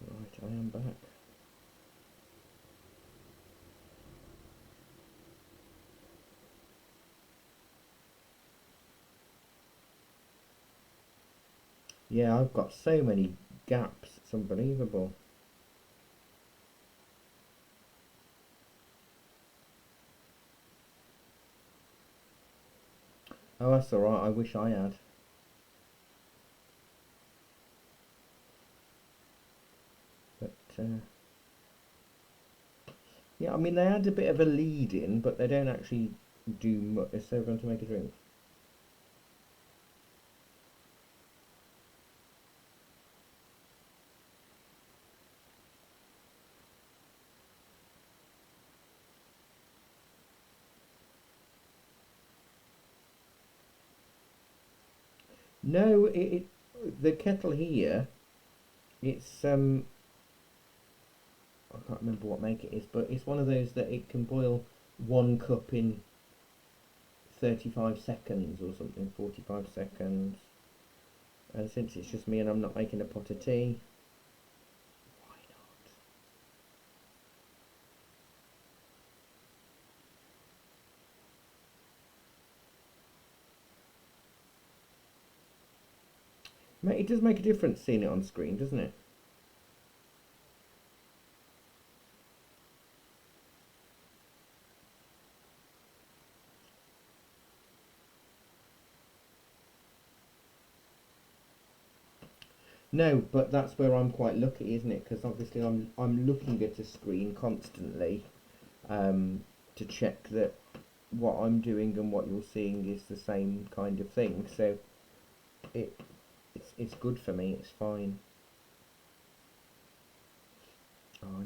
Right, I am back. Yeah, I've got so many gaps, it's unbelievable. Oh, that's alright, I wish I had. But, yeah, I mean, they add a bit of a lead in, but they don't actually do much. Is so going to make a drink? No, the kettle here, it's I can't remember what make it is, but it's one of those that it can boil 1 cup in 35 seconds or something, 45 seconds. And since it's just me and I'm not making a pot of tea, why not? It does make a difference seeing it on screen, doesn't it? No, but that's where I'm quite lucky, isn't it? Because obviously I'm looking at a screen constantly to check that what I'm doing and what you're seeing is the same kind of thing. So it it's good for me. It's fine. Oh, I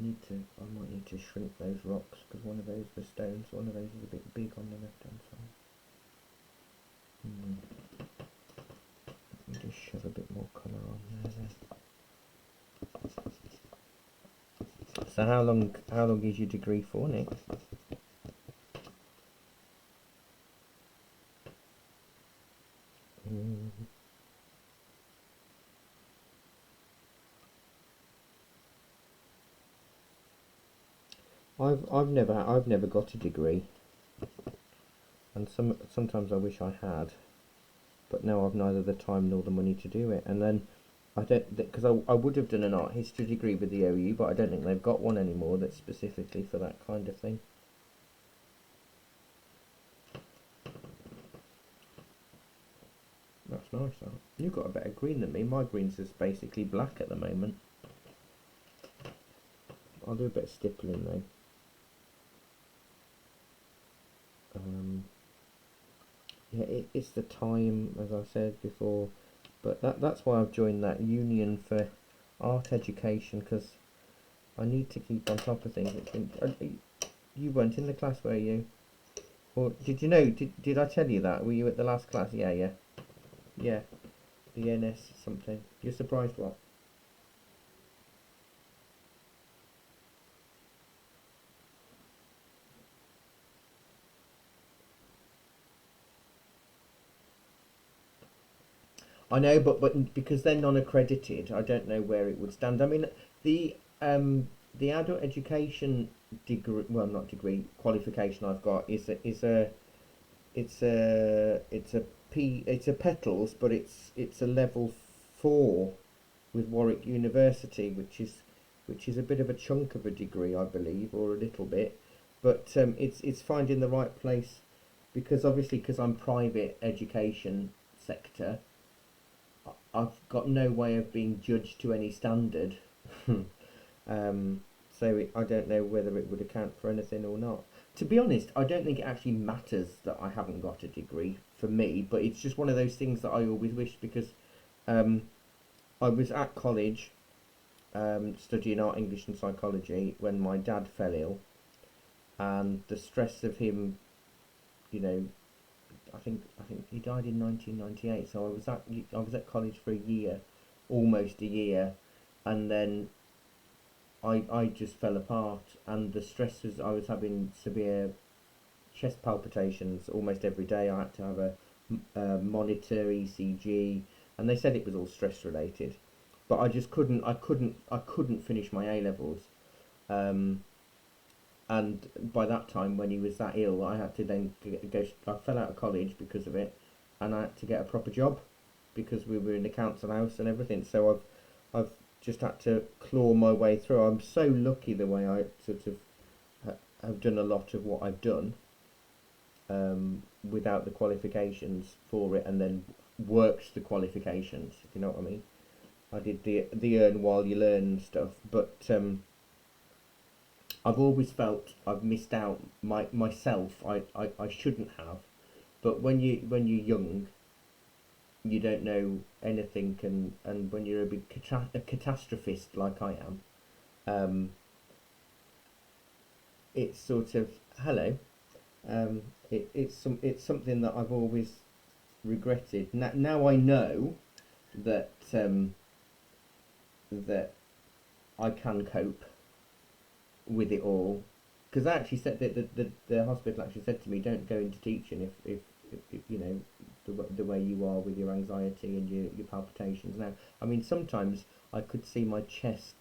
might need to shrink those rocks because one of those, the stones, one of those is a bit big on the left hand side. Let me just shove a bit more colour on there then. So how long is your degree for, Nick? I've never got a degree, and sometimes I wish I had, but now I've neither the time nor the money to do it. And then I don't, because I would have done an art history degree with the OU, but I don't think they've got one anymore that's specifically for that kind of thing. That's nice. That. You've got a better green than me. My green's just basically black at the moment. I'll do a bit of stippling though. Yeah, it's the time, as I said before, but that's why I've joined that union for art education, because I need to keep on top of things. You weren't in the class, were you? Or did you know? Did I tell you that? Were you at the last class? Yeah, yeah, yeah. The NS something. You're surprised what? I know, but because they're non-accredited, I don't know where it would stand. I mean, the the adult education degree, well, not degree, qualification I've got it's a petals, but it's a level 4 with Warwick University, which is a bit of a chunk of a degree, I believe, or a little bit, but it's finding the right place, because obviously, because I'm private education sector, I've got no way of being judged to any standard. um, I don't know whether it would account for anything or not. To be honest, I don't think it actually matters that I haven't got a degree for me, but it's just one of those things that I always wish, because um, I was at college studying art, English, and psychology when my dad fell ill, and the stress of him, you know, I think he died in 1998. So I was at college for a year, almost a year, and then I just fell apart, and the stresses, I was having severe chest palpitations almost every day. I had to have a monitor ECG, and they said it was all stress related, but I just couldn't finish my A levels. Um, and by that time, when he was that ill, I had to then go. I fell out of college because of it, and I had to get a proper job because we were in the council house and everything. So I've just had to claw my way through. I'm so lucky the way I sort of have done a lot of what I've done without the qualifications for it, and then worked the qualifications. If you know what I mean. I did the earn while you learn stuff, but I've always felt I've missed out myself. I shouldn't have, but when you're young, you don't know anything, and when you're a catastrophist like I am, um, it's sort of hello. It's something that I've always regretted. Now I know that that I can cope with it all, because I actually said that the hospital actually said to me, don't go into teaching if you know the way you are with your anxiety and your palpitations. Now, I mean, sometimes I could see my chest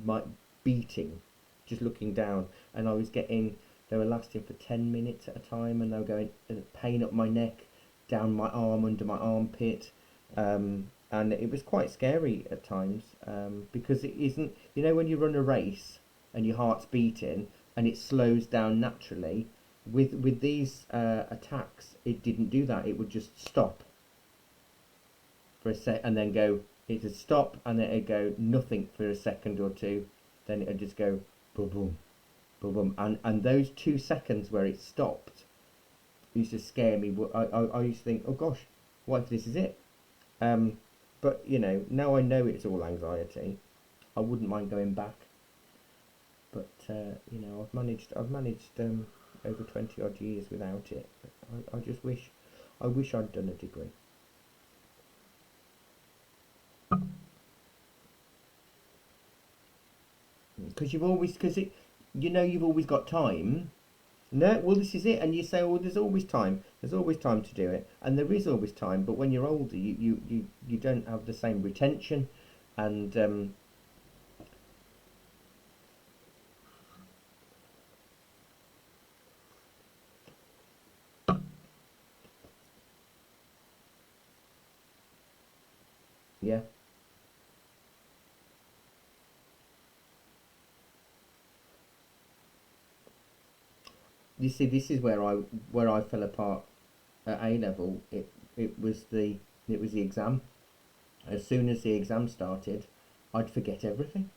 my beating just looking down, and I was getting, they were lasting for 10 minutes at a time, and they were going pain up my neck, down my arm, under my armpit, and it was quite scary at times, because it isn't, you know, when you run a race and your heart's beating and it slows down naturally, with these attacks it didn't do that. It would just stop for a sec and then go, it'd stop and then it'd go nothing for a second or two, then it'd just go boom boom boom boom, and those 2 seconds where it stopped used to scare me. I used to think, oh gosh, what if this is it? um, but you know, now I know it's all anxiety, I wouldn't mind going back, but you know, I've managed over 20 odd years without it. I just wish I'd done a degree. Because you know, you've always got time. No, well, this is it, and you say, "Oh, there's always time. There's always time to do it," and there is always time. But when you're older, you don't have the same retention, and You see, this is where I fell apart at A level. It was the exam. As soon as the exam started, I'd forget everything.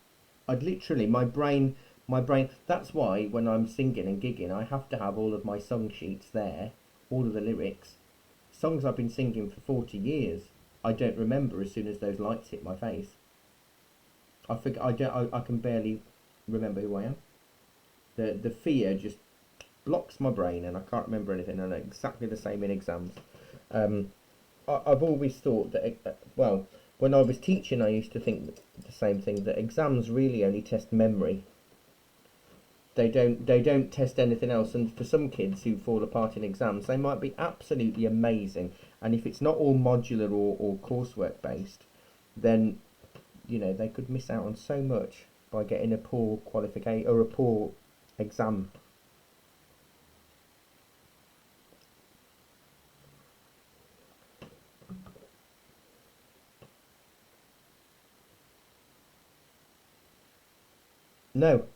I'd literally my brain. That's why when I'm singing and gigging, I have to have all of my song sheets there, all of the lyrics. Songs I've been singing for 40 years. I don't remember as soon as those lights hit my face. I forget. I don't. I can barely remember who I am. The fear just blocks my brain, and I can't remember anything. And exactly the same in exams. Um, I've always thought that, well, when I was teaching, I used to think the same thing, that exams really only test memory. They don't test anything else. And for some kids who fall apart in exams, they might be absolutely amazing. And if it's not all modular or coursework based, then they could miss out on so much by getting a poor qualification or a poor exam. No.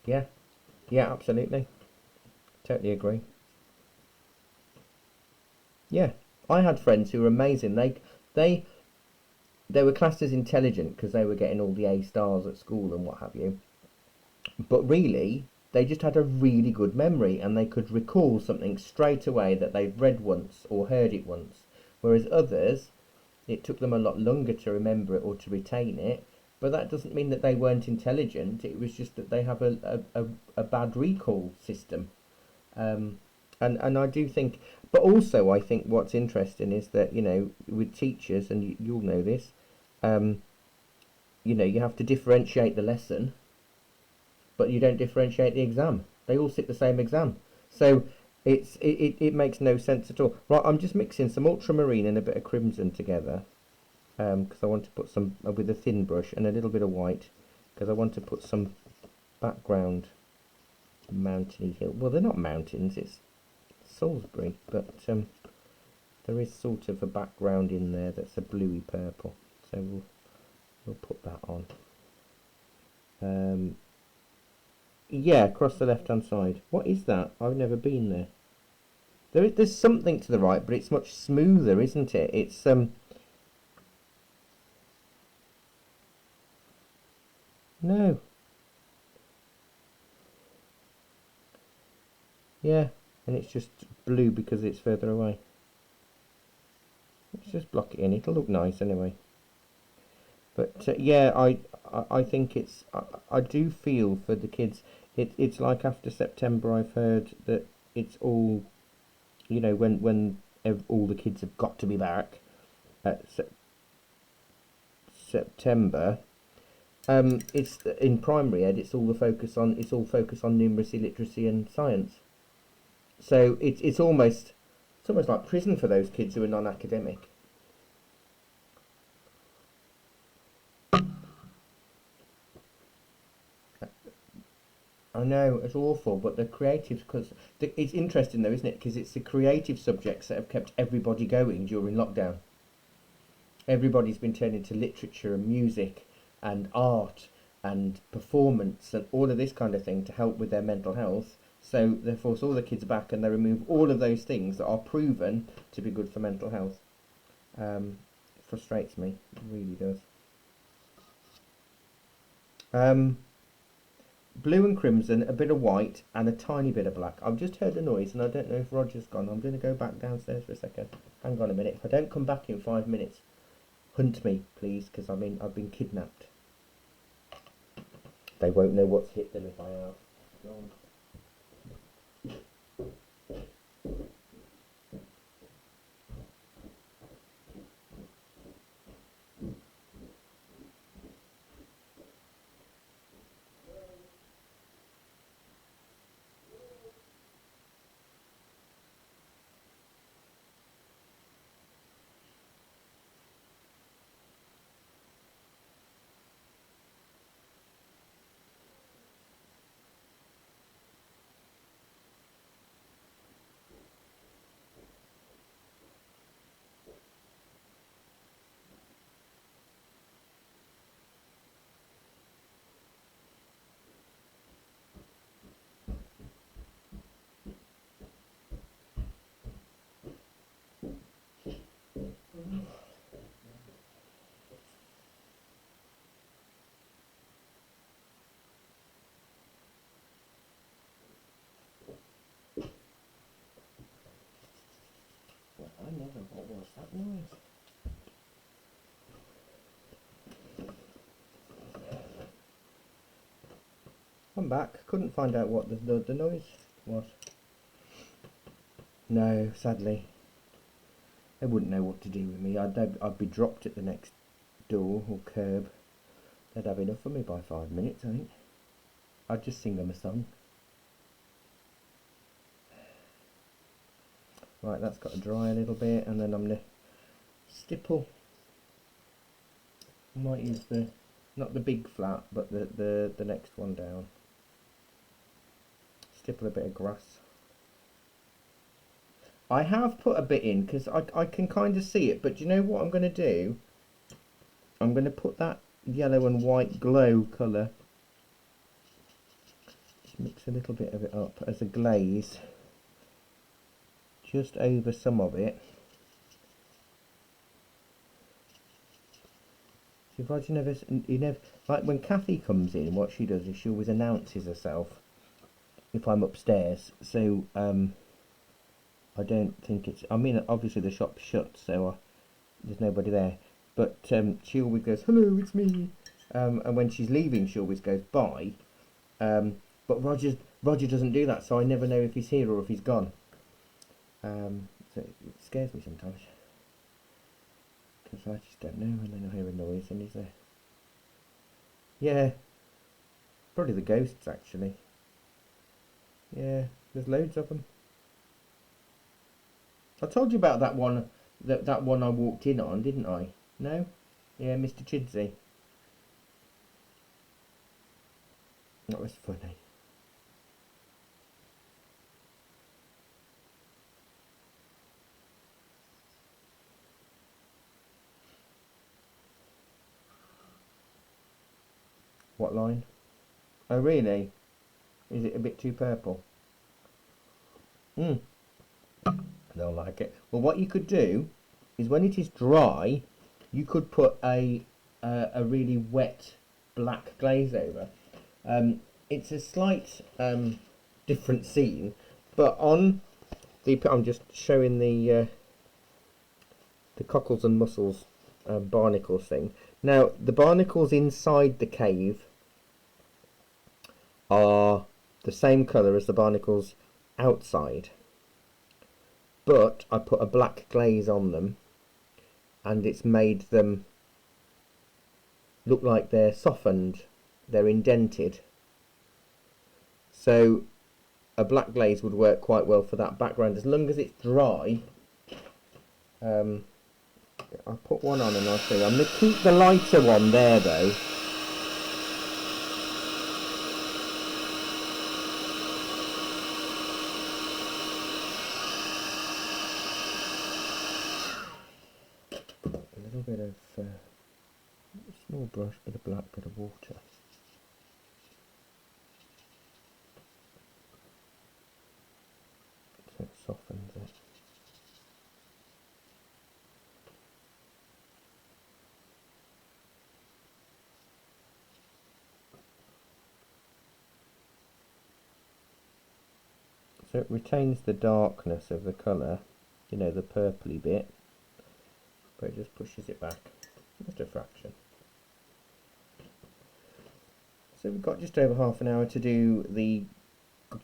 Yeah. Yeah. Absolutely. Totally agree. Yeah. I had friends who were amazing. They they were classed as intelligent because they were getting all the A stars at school and what have you. But really, they just had a really good memory and they could recall something straight away that they'd read once or heard it once. Whereas others, it took them a lot longer to remember it or to retain it. But that doesn't mean that they weren't intelligent. It was just that they have a bad recall system. Um, and I do think, but also I think what's interesting is that, with teachers, and you'll know this, um, you have to differentiate the lesson, but you don't differentiate the exam. They all sit the same exam. So it makes no sense at all. Right, I'm just mixing some ultramarine and a bit of crimson together because I want to put some with a thin brush and a little bit of white because I want to put some background mountainy hill. Well, they're not mountains, it's Salisbury, but there is sort of a background in there that's a bluey purple. So we'll put that on. Yeah, across the left hand side. What is that? I've never been there. There's something to the right, but it's much smoother, isn't it? It's no, yeah, and it's just blue because it's further away. Let's just block it in. It'll look nice anyway. But yeah, I think I do feel for the kids. It's like after September, I've heard that it's all when all the kids have got to be back at September. It's in primary ed. It's all focus on numeracy, literacy, and science. So it's almost like prison for those kids who are non-academic. I know it's awful, but the creative because it's interesting though, isn't it? Because it's the creative subjects that have kept everybody going during lockdown. Everybody's been turning to literature and music and art and performance and all of this kind of thing to help with their mental health. So they force all the kids back and they remove all of those things that are proven to be good for mental health. It frustrates me, it really does. Um, Blue and crimson, a bit of white, and a tiny bit of black. I've just heard a noise, and I don't know if Roger's gone. I'm going to go back downstairs for a second. Hang on a minute. If I don't come back in 5 minutes, hunt me, please, because I've been kidnapped. They won't know what's hit them if I have. Go on. What was that noise? I'm back. Couldn't find out what the noise was. No, sadly. They wouldn't know what to do with me. I'd be dropped at the next door or curb. They'd have enough of me by 5 minutes, I think. I'd just sing them a song. Right, that's got to dry a little bit, and then I'm going to stipple. I might use not the big flat, but the next one down. Stipple a bit of grass. I have put a bit in because I can kind of see it, but do you know what I'm going to do? I'm going to put that yellow and white glow colour, just mix a little bit of it up as a glaze, just over some of it. So if you never, like when Kathy comes in, what she does is she always announces herself if I'm upstairs. So I don't think it's. I mean, obviously the shop's shut, so there's nobody there. But she always goes, "Hello, it's me." And when she's leaving, she always goes, "Bye." But Roger doesn't do that, so I never know if he's here or if he's gone. So it scares me sometimes, because I just don't know, and then I hear a noise and he's there. Yeah, probably the ghosts actually. Yeah, there's loads of them. I told you about that one, that one I walked in on, didn't I? No? Yeah, Mr. Chidsey. That was funny. What line? Oh really? Is it a bit too purple? They'll like it. Well, what you could do is when it is dry, you could put a really wet black glaze over. It's a slight different scene, but on the I'm just showing the cockles and mussels barnacles thing. Now the barnacles inside the cave are the same colour as the barnacles outside, but I put a black glaze on them, and it's made them look like they're softened, they're indented. So a black glaze would work quite well for that background as long as it's dry. I'll put one on and I'll show you. I'm going to keep the lighter one there though. A little bit of small brush, bit of black, bit of water. So it softens it. So it retains the darkness of the colour, you know, the purpley bit, but it just pushes it back, just a fraction. So we've got just over half an hour to do the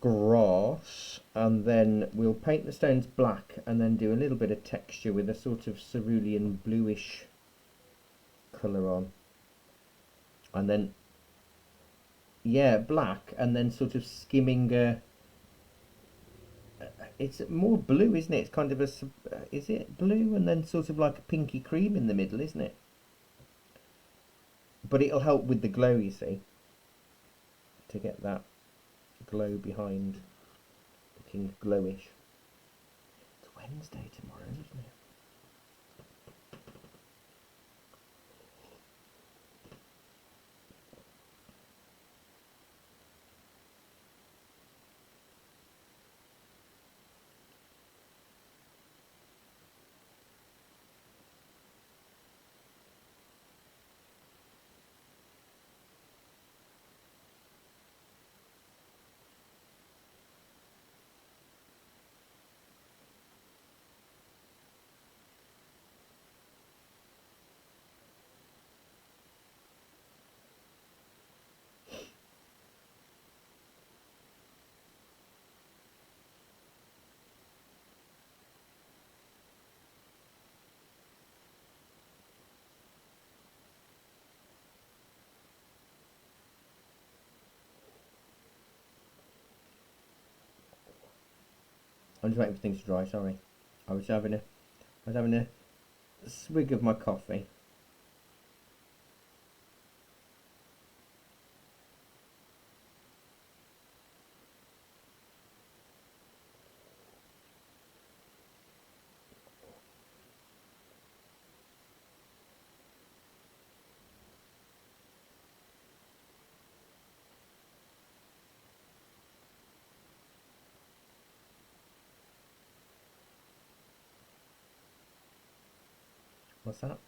grass, and then we'll paint the stones black and then do a little bit of texture with a sort of cerulean bluish colour on. And then, yeah, black, and then sort of skimming it's more blue, isn't it? It's kind of a, is it blue and then sort of like a pinky cream in the middle, isn't it? But it'll help with the glow, you see, to get that glow behind, looking glowish. It's Wednesday tomorrow, isn't it? I'm just waiting for things to dry. Sorry, I was having a swig of my coffee. What's that?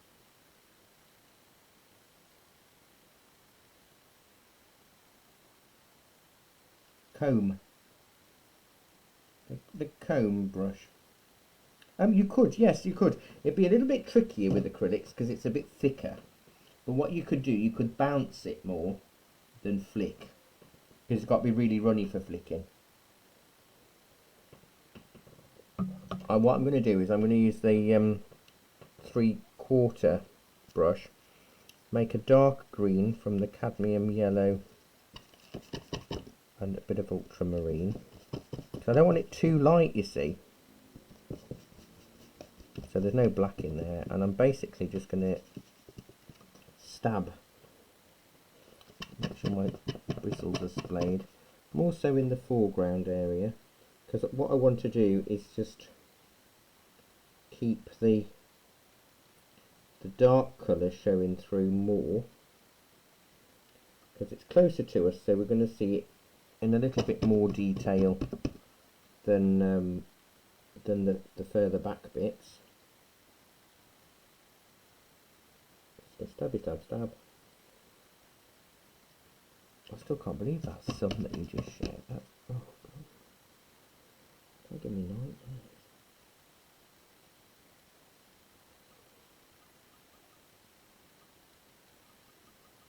Comb. The comb brush. You could, yes, you could. It'd be a little bit trickier with acrylics because it's a bit thicker. But what you could do, you could bounce it more than flick because it's got to be really runny for flicking. What I'm going to do is I'm going to use the 3/4 brush, make a dark green from the cadmium yellow and a bit of ultramarine. So I don't want it too light, you see. So there's no black in there, and I'm basically just going to stab. Make sure my bristles are splayed. I'm also in the foreground area because what I want to do is just keep the dark colour showing through more because it's closer to us, so we're going to see it in a little bit more detail than the further back bits. So stabby stab stab. I still can't believe that sum that you just shared. That, oh god, don't give me nightmares.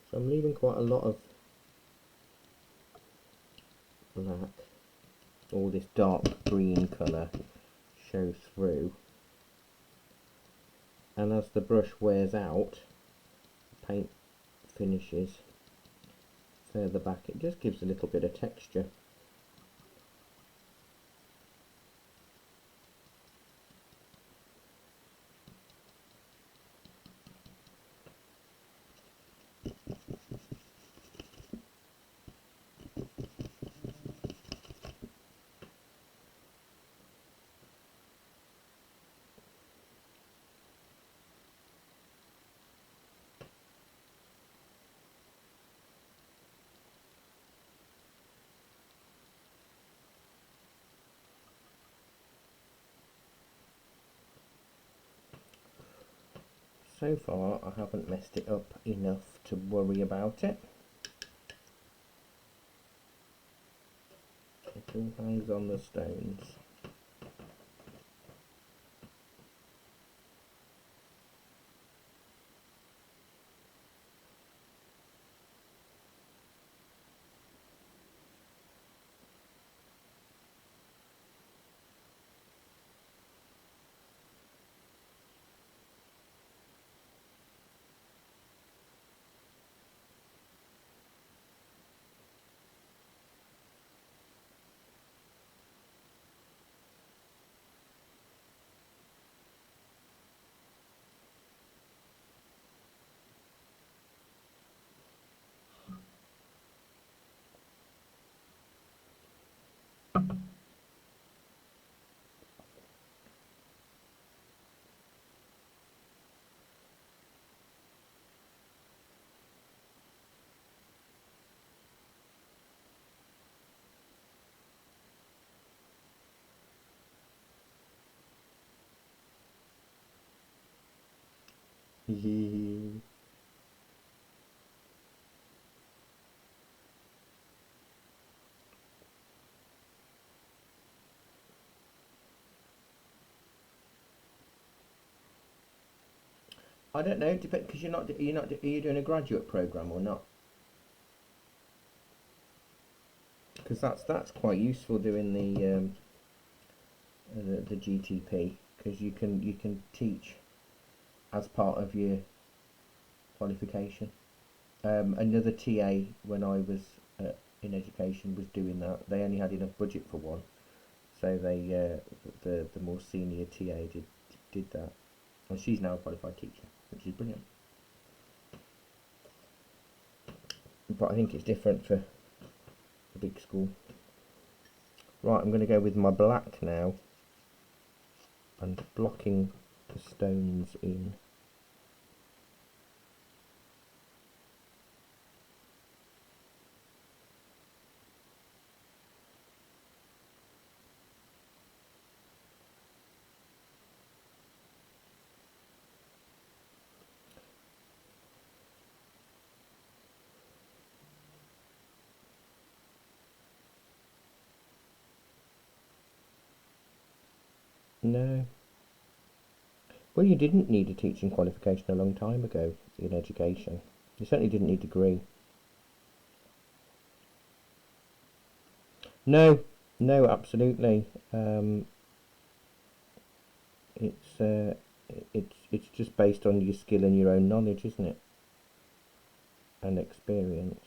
So I'm leaving quite a lot of black, all this dark green colour show through, and as the brush wears out, paint finishes further back, it just gives a little bit of texture. So far I haven't messed it up enough to worry about it. It all hangs on the stones. I don't know, depend because are you doing a graduate program or not? Because that's quite useful doing the GTP because you can teach as part of your qualification. Another TA when I was in education was doing that. They only had enough budget for one, So they, the more senior TA did that, and she's now a qualified teacher, which is brilliant. But I think it's different for a big school. Right, I'm going to go with my black now, and blocking the stones in. No. Well, you didn't need a teaching qualification a long time ago in education. You certainly didn't need a degree. No, no, absolutely. It's it's just based on your skill and your own knowledge, isn't it? And experience.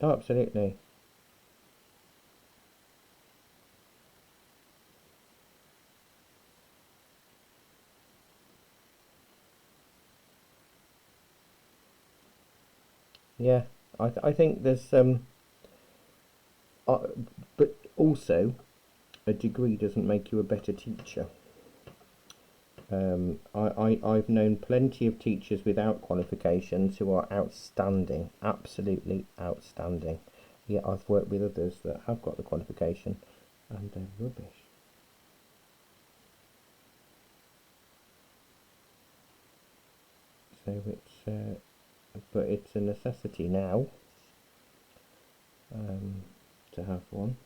Oh, absolutely. Yeah, I think there's uh, but also a degree doesn't make you a better teacher. I've known plenty of teachers without qualifications who are outstanding, absolutely outstanding. Yeah, I've worked with others that have got the qualification and they're rubbish. So but it's a necessity now to have one.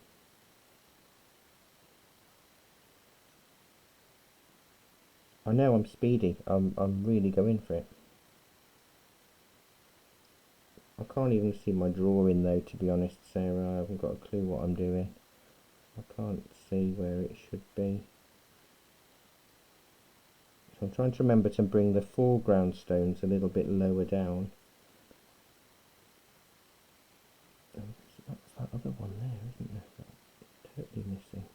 I know I'm speedy. I'm really going for it. I can't even see my drawing though, to be honest, Sarah. I haven't got a clue what I'm doing. I can't see where it should be. So I'm trying to remember to bring the foreground stones a little bit lower down. Oh, that's that other one there, isn't there? That's totally missing.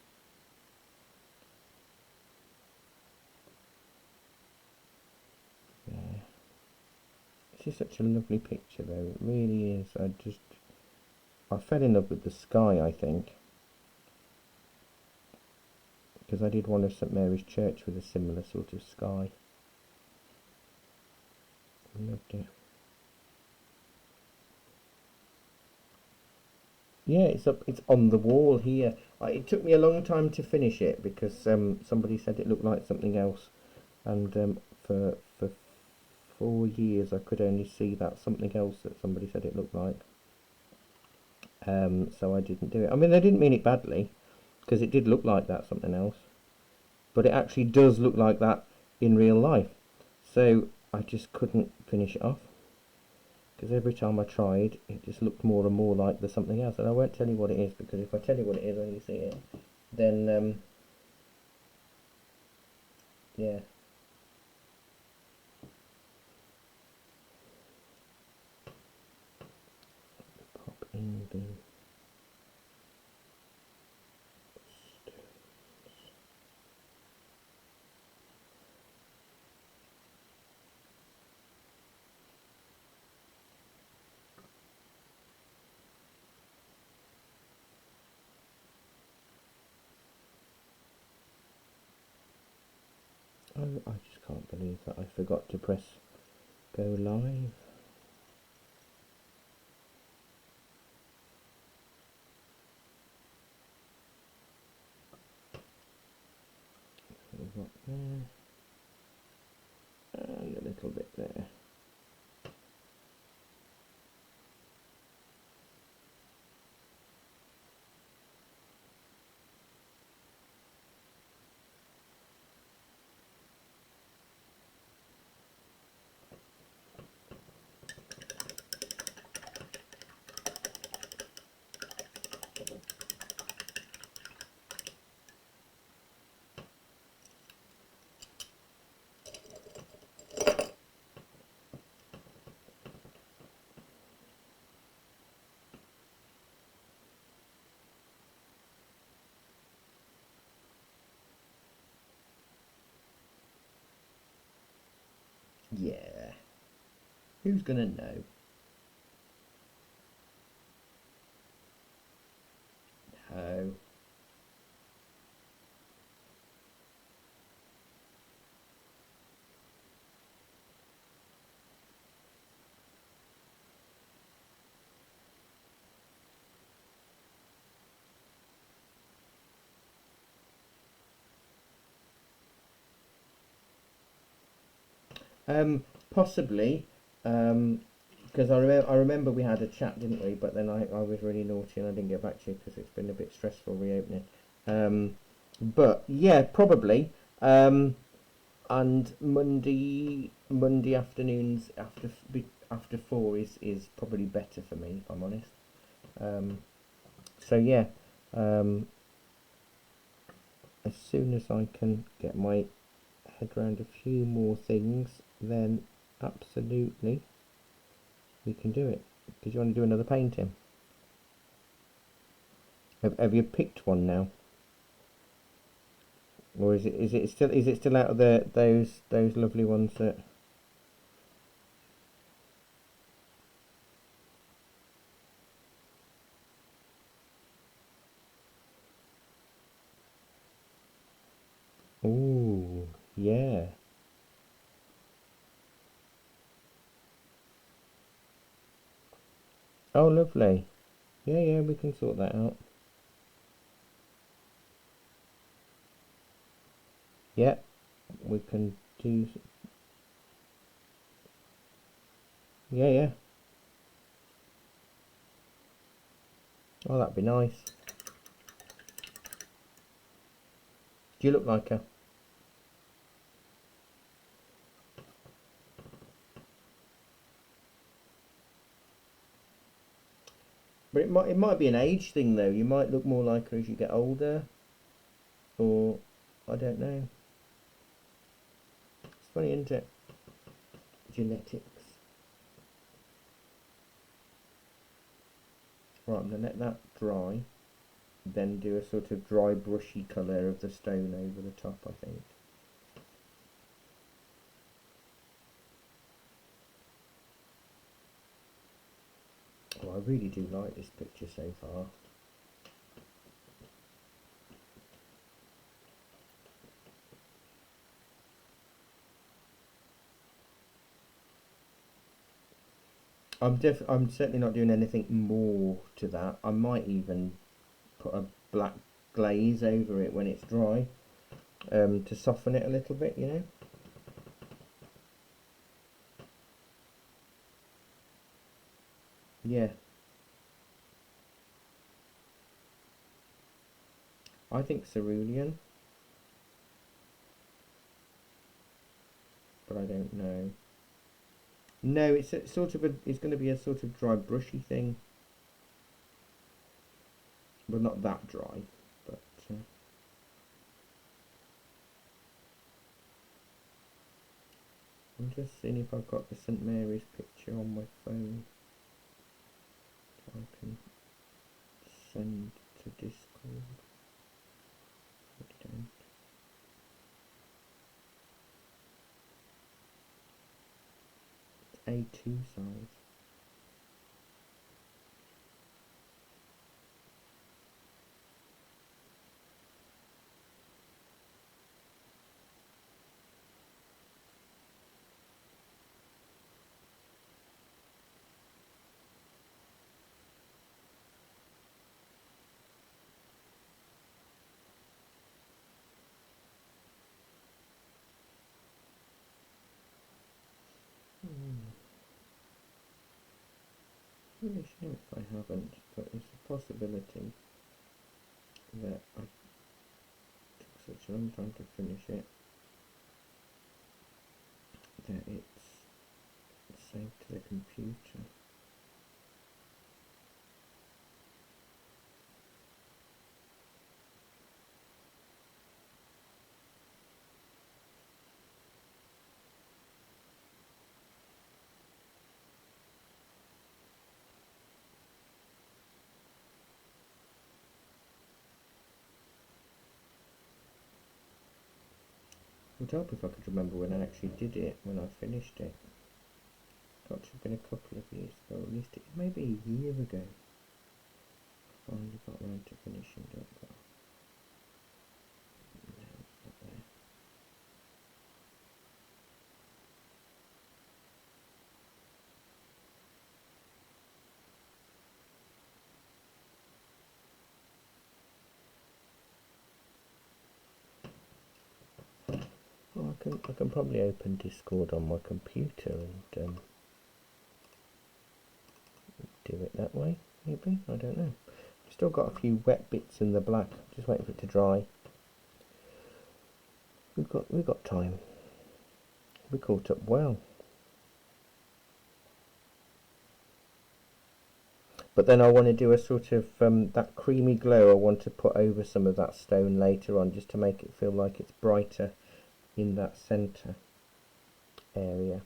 There. This is such a lovely picture though, it really is. I fell in love with the sky, I think. Because I did one of St Mary's Church with a similar sort of sky. I loved it. Yeah, it's up. It's on the wall here. It took me a long time to finish it because somebody said it looked like something else, and for 4 years I could only see that something else that somebody said it looked like. So I didn't do it. I mean, they didn't mean it badly, because it did look like that something else, but it actually does look like that in real life. So I just couldn't finish it off. Because every time I tried, it just looked more and more like the something else. And I won't tell you what it is, because if I tell you what it is when you see it, then yeah. Pop in the oh, I just can't believe that I forgot to press go live. So we've got there, and a little bit there. Yeah. Who's gonna know? No. Possibly. Because I remember we had a chat, didn't we? But then I was really naughty and I didn't get back to you because it's been a bit stressful reopening. But yeah, probably. And Monday afternoons after 4 is probably better for me, if I'm honest. Um, so yeah, um, as soon as I can get my head around a few more things, then absolutely we can do it. Did you want to do another painting? Have you picked one now, or is it still out of those lovely ones that? Ooh, yeah. Oh, lovely. Yeah, yeah, we can sort that out. Yeah, we can do. Yeah, yeah. Oh, that'd be nice. Do you look like her? But it might be an age thing though. You might look more like her as you get older, or I don't know. It's funny, isn't it? Genetics. Right, I'm gonna let that dry. Then do a sort of dry brushy colour of the stone over the top, I think. Oh, I really do like this picture so far. I'm certainly not doing anything more to that. I might even put a black glaze over it when it's dry, to soften it a little bit, you know. Yeah, I think cerulean, but I don't know. No, it's going to be a sort of dry brushy thing, but not that dry. But I'm just seeing if I've got the St Mary's picture on my phone. I can send to Discord. I don't. A2 size. Really shame if I haven't, but it's a possibility that I took such a long time to finish it that it's saved to the computer. Would help if I could remember when I actually did it, when I finished it. Got to have been a couple of years ago, at least maybe a year ago. Finally got around to finishing it. But no, it's not there. Well, I can probably open Discord on my computer and do it that way, maybe. I don't know. I've still got a few wet bits in the black. Just waiting for it to dry. We've got time. We caught up well. But then I want to do a sort of that creamy glow I want to put over some of that stone later on, just to make it feel like it's brighter in that centre area.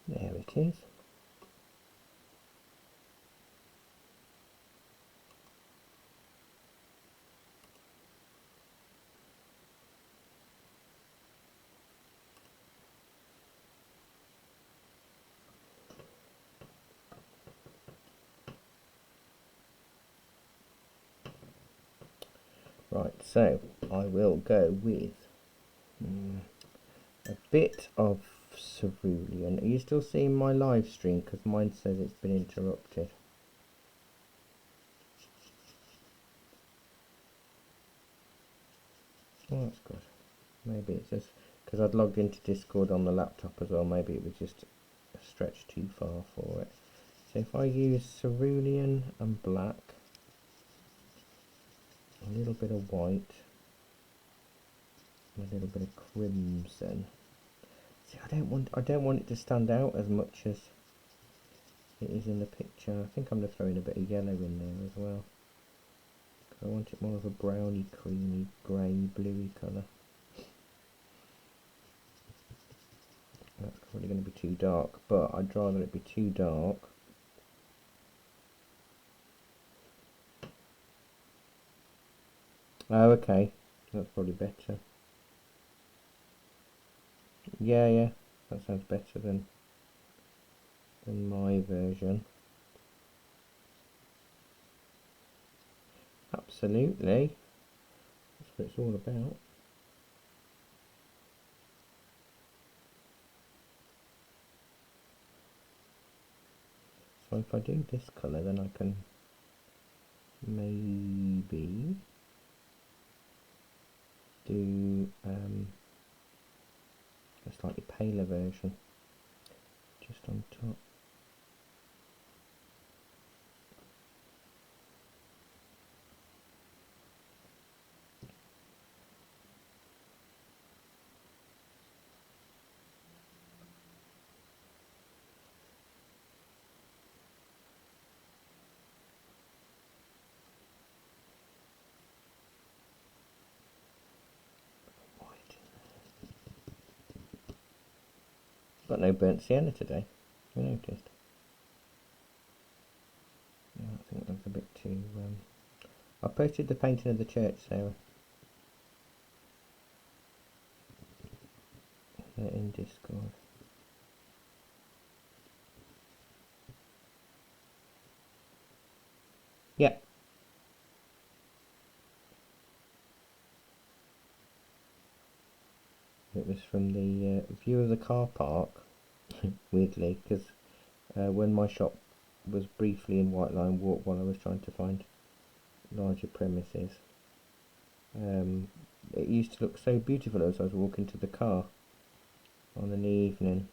There it is. Right, so I will go with a bit of cerulean. Are you still seeing my live stream? Because mine says it's been interrupted. Oh, that's good. Maybe it's just because I'd logged into Discord on the laptop as well. Maybe it was just a stretch too far for it. So if I use cerulean and black, a little bit of white, and a little bit of crimson. See, I don't want it to stand out as much as it is in the picture. I think I'm going to throw in a bit of yellow in there as well. I want it more of a browny, creamy, grey, bluey colour. That's probably going to be too dark, but I'd rather it be too dark. Oh, okay. That's probably better. Yeah, that sounds better than my version. Absolutely. That's what it's all about. So if I do this colour, then I can maybe do a slightly paler version just on top. Got no burnt sienna today, you noticed. Yeah, I think that's a bit too... I posted the painting of the church, Sarah. In Discord. Yeah. It was from the view of the car park, weirdly, because when my shop was briefly in White Line Walk while I was trying to find larger premises, it used to look so beautiful as I was walking to the car on an evening.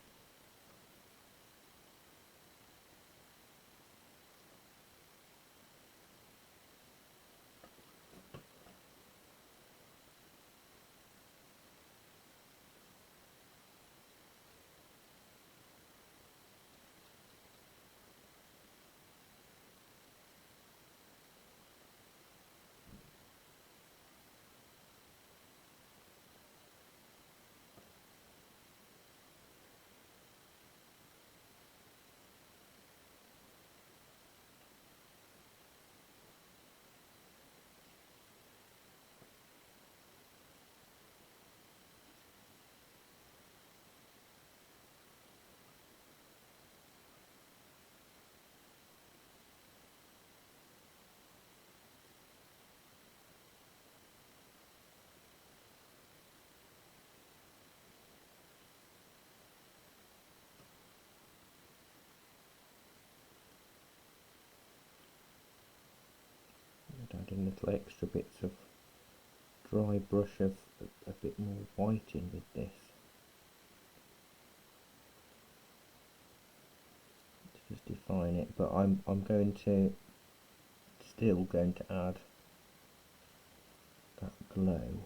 Add in little extra bits of dry brush of a bit more white in with this to just define it, but I'm still going to add that glow.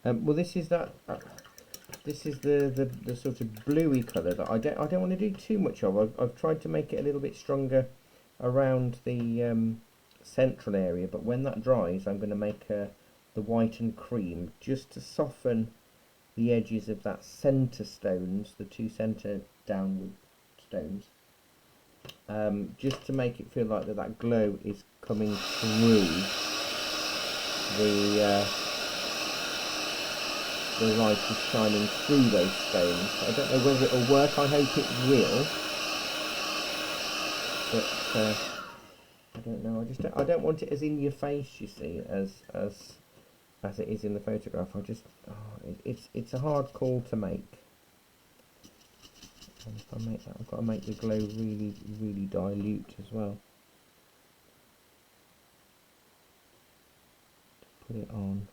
Well, this is that. This is the sort of bluey colour that I don't want to do too much of. I've tried to make it a little bit stronger around the central area, but when that dries, I'm going to make the white and cream just to soften the edges of that centre stones, the two centre downward stones, just to make it feel like that glow is coming through the light is shining through those stones. I don't know whether it'll work, I hope it will, but I don't know. I don't want it as in your face, you see, as it is in the photograph. It's a hard call to make. And if I make that, I've got to make the glow really, really dilute as well. Put it on.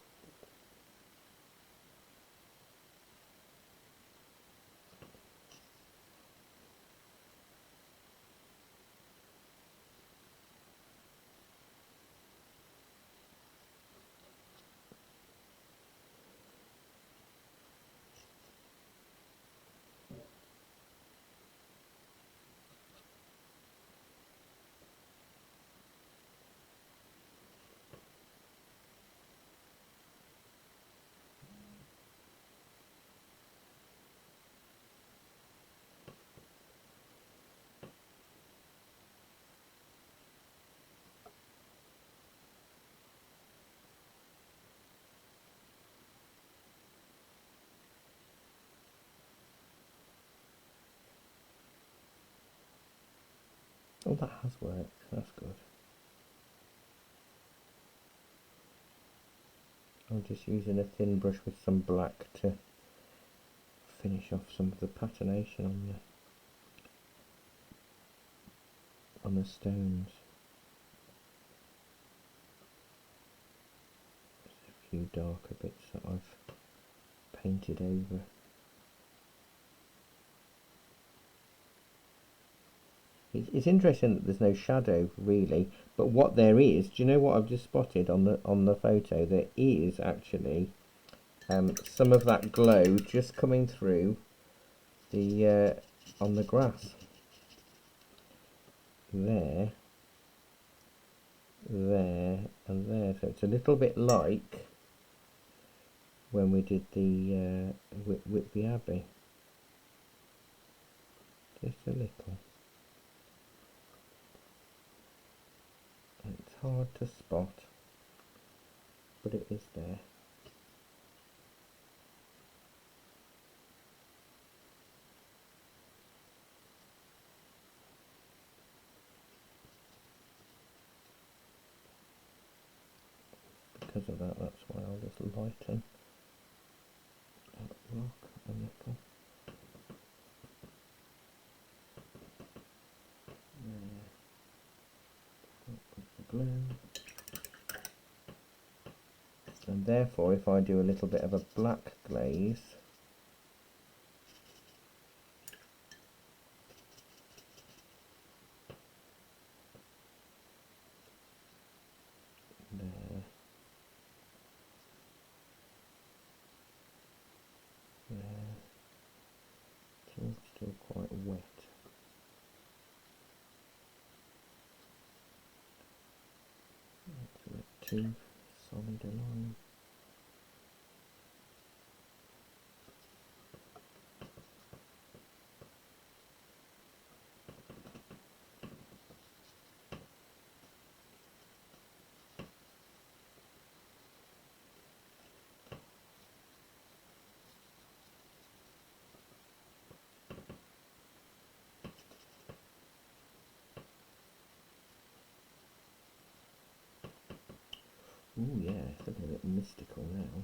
Oh, that has worked. That's good. I'm just using a thin brush with some black to finish off some of the patination on the stones. There's a few darker bits that I've painted over. It's interesting that there's no shadow really, but what there is, do you know what I've just spotted on the photo? There is actually some of that glow just coming through the on the grass. There, and there. So it's a little bit like when we did the Whitby Abbey. Just a little. It's hard to spot, but it is there. glue. And therefore, if I do a little bit of a black glaze, there, there, it's all still quite wet. That's a bit too solid a line. Ooh, yeah, it's looking a bit mystical now.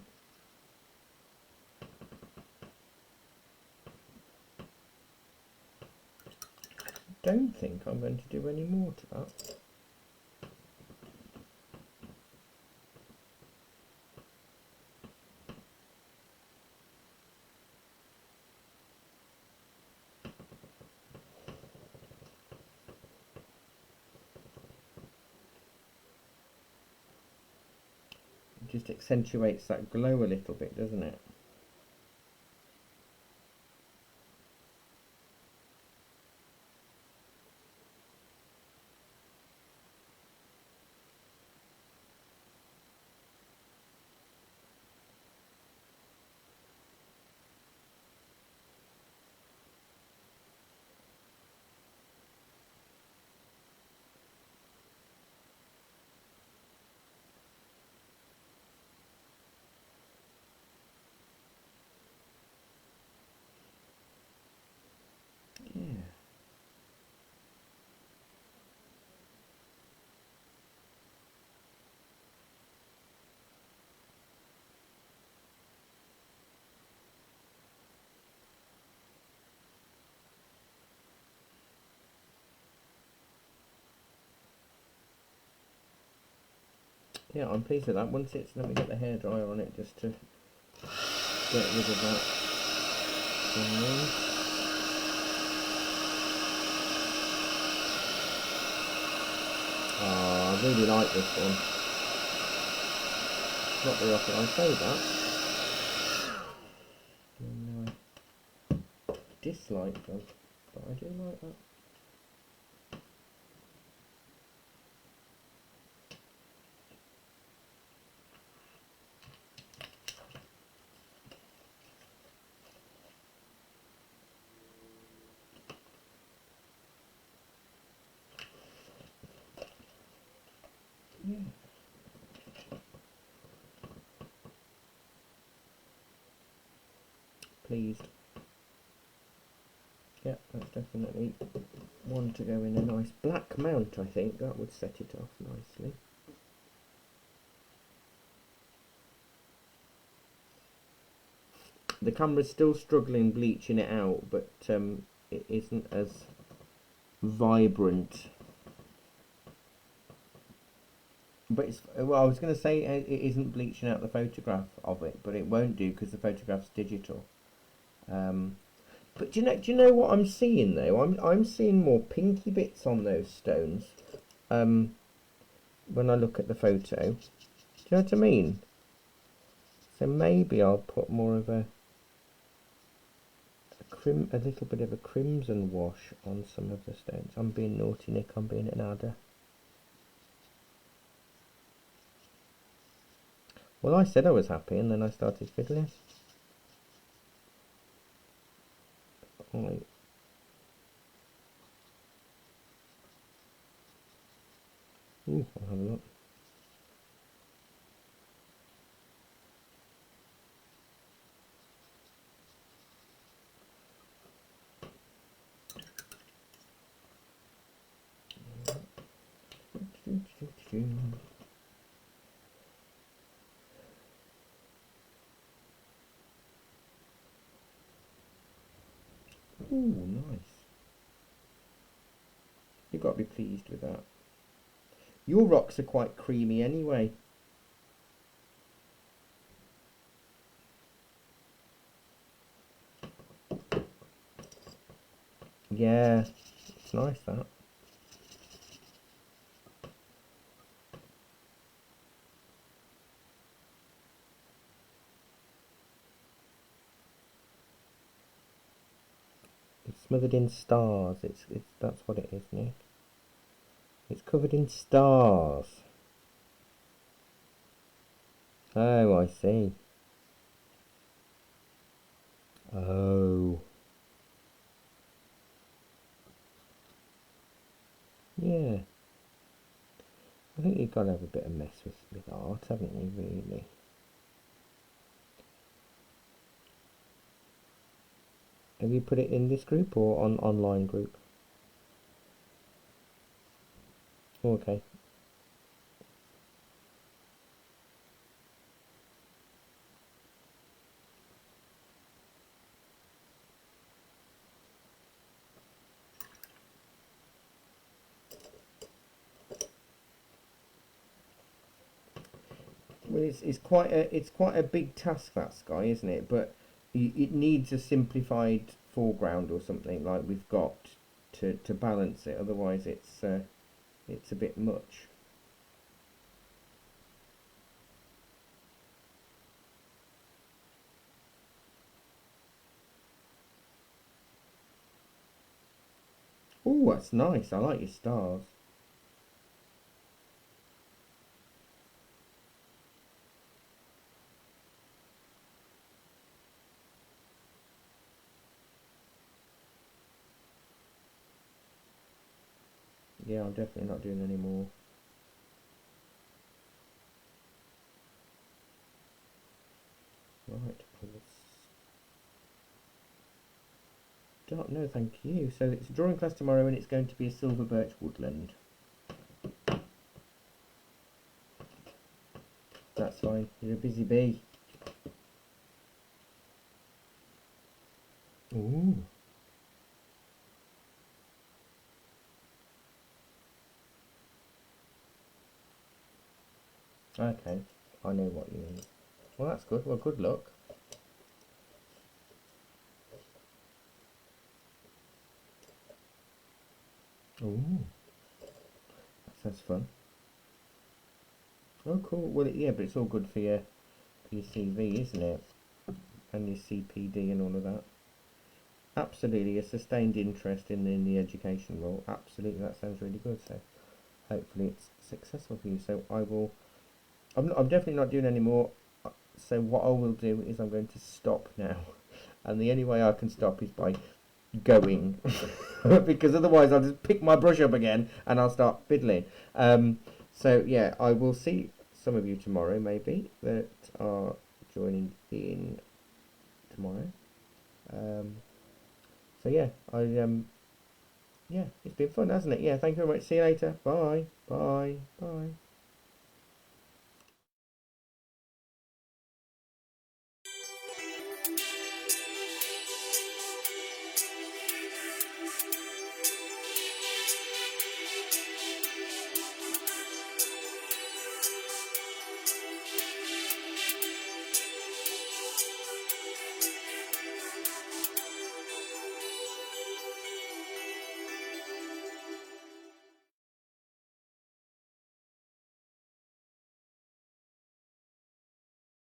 Don't think I'm going to do any more to that. It just accentuates that glow a little bit, doesn't it? Yeah. Yeah, I'm pleased with that. Once it's, let me get the hairdryer on it just to get rid of that drying. Oh, I really like this one. Not very often I say that. And I dislike them, but I do like that. Yeah. Pleased. Yeah, that's definitely one to go in a nice black mount, I think. That would set it off nicely. The camera's still struggling bleaching it out, but it isn't as vibrant. But it's, well, I was going to say it isn't bleaching out the photograph of it, but it won't do because the photograph's digital. But do you know what I'm seeing though? I'm seeing more pinky bits on those stones. When I look at the photo, do you know what I mean? So maybe I'll put more of a little bit of a crimson wash on some of the stones. I'm being naughty, Nick. I'm being an adder. Well, I said I was happy, and then I started fiddling. Right. Ooh, I'll have a look. Ooh, nice. You've got to be pleased with that. Your rocks are quite creamy anyway. Yeah, it's nice that. It's smothered in stars. It's that's what it is, Nick. It's covered in stars. Oh, I see. Oh, yeah. I think you've got to have a bit of mess with art, haven't you, really? Have you put it in this group or on online group? Okay. Well, it's quite a big task, that sky, isn't it? But it needs a simplified foreground or something like we've got to balance it. Otherwise, it's a bit much. Oh, that's nice. I like your stars. Yeah, I'm definitely not doing any more. Right. Start. No, thank you. So it's a drawing class tomorrow, and it's going to be a silver birch woodland. That's fine. You're a busy bee. Ooh. Okay. I know what you mean. Well, that's good. Well, good luck. Ooh. That sounds fun. Oh, cool. Well, yeah, but it's all good for your CV, isn't it? And your CPD and all of that. Absolutely, a sustained interest in the education role. Absolutely, that sounds really good. So hopefully it's successful for you. So I will. I'm definitely not doing any more. So what I will do is I'm going to stop now, and the only way I can stop is by going, because otherwise I'll just pick my brush up again and I'll start fiddling. So yeah, I will see some of you tomorrow, maybe that are joining in tomorrow. Um, so yeah, yeah, it's been fun, hasn't it? Yeah, thank you very much. See you later. Bye. Bye. Bye.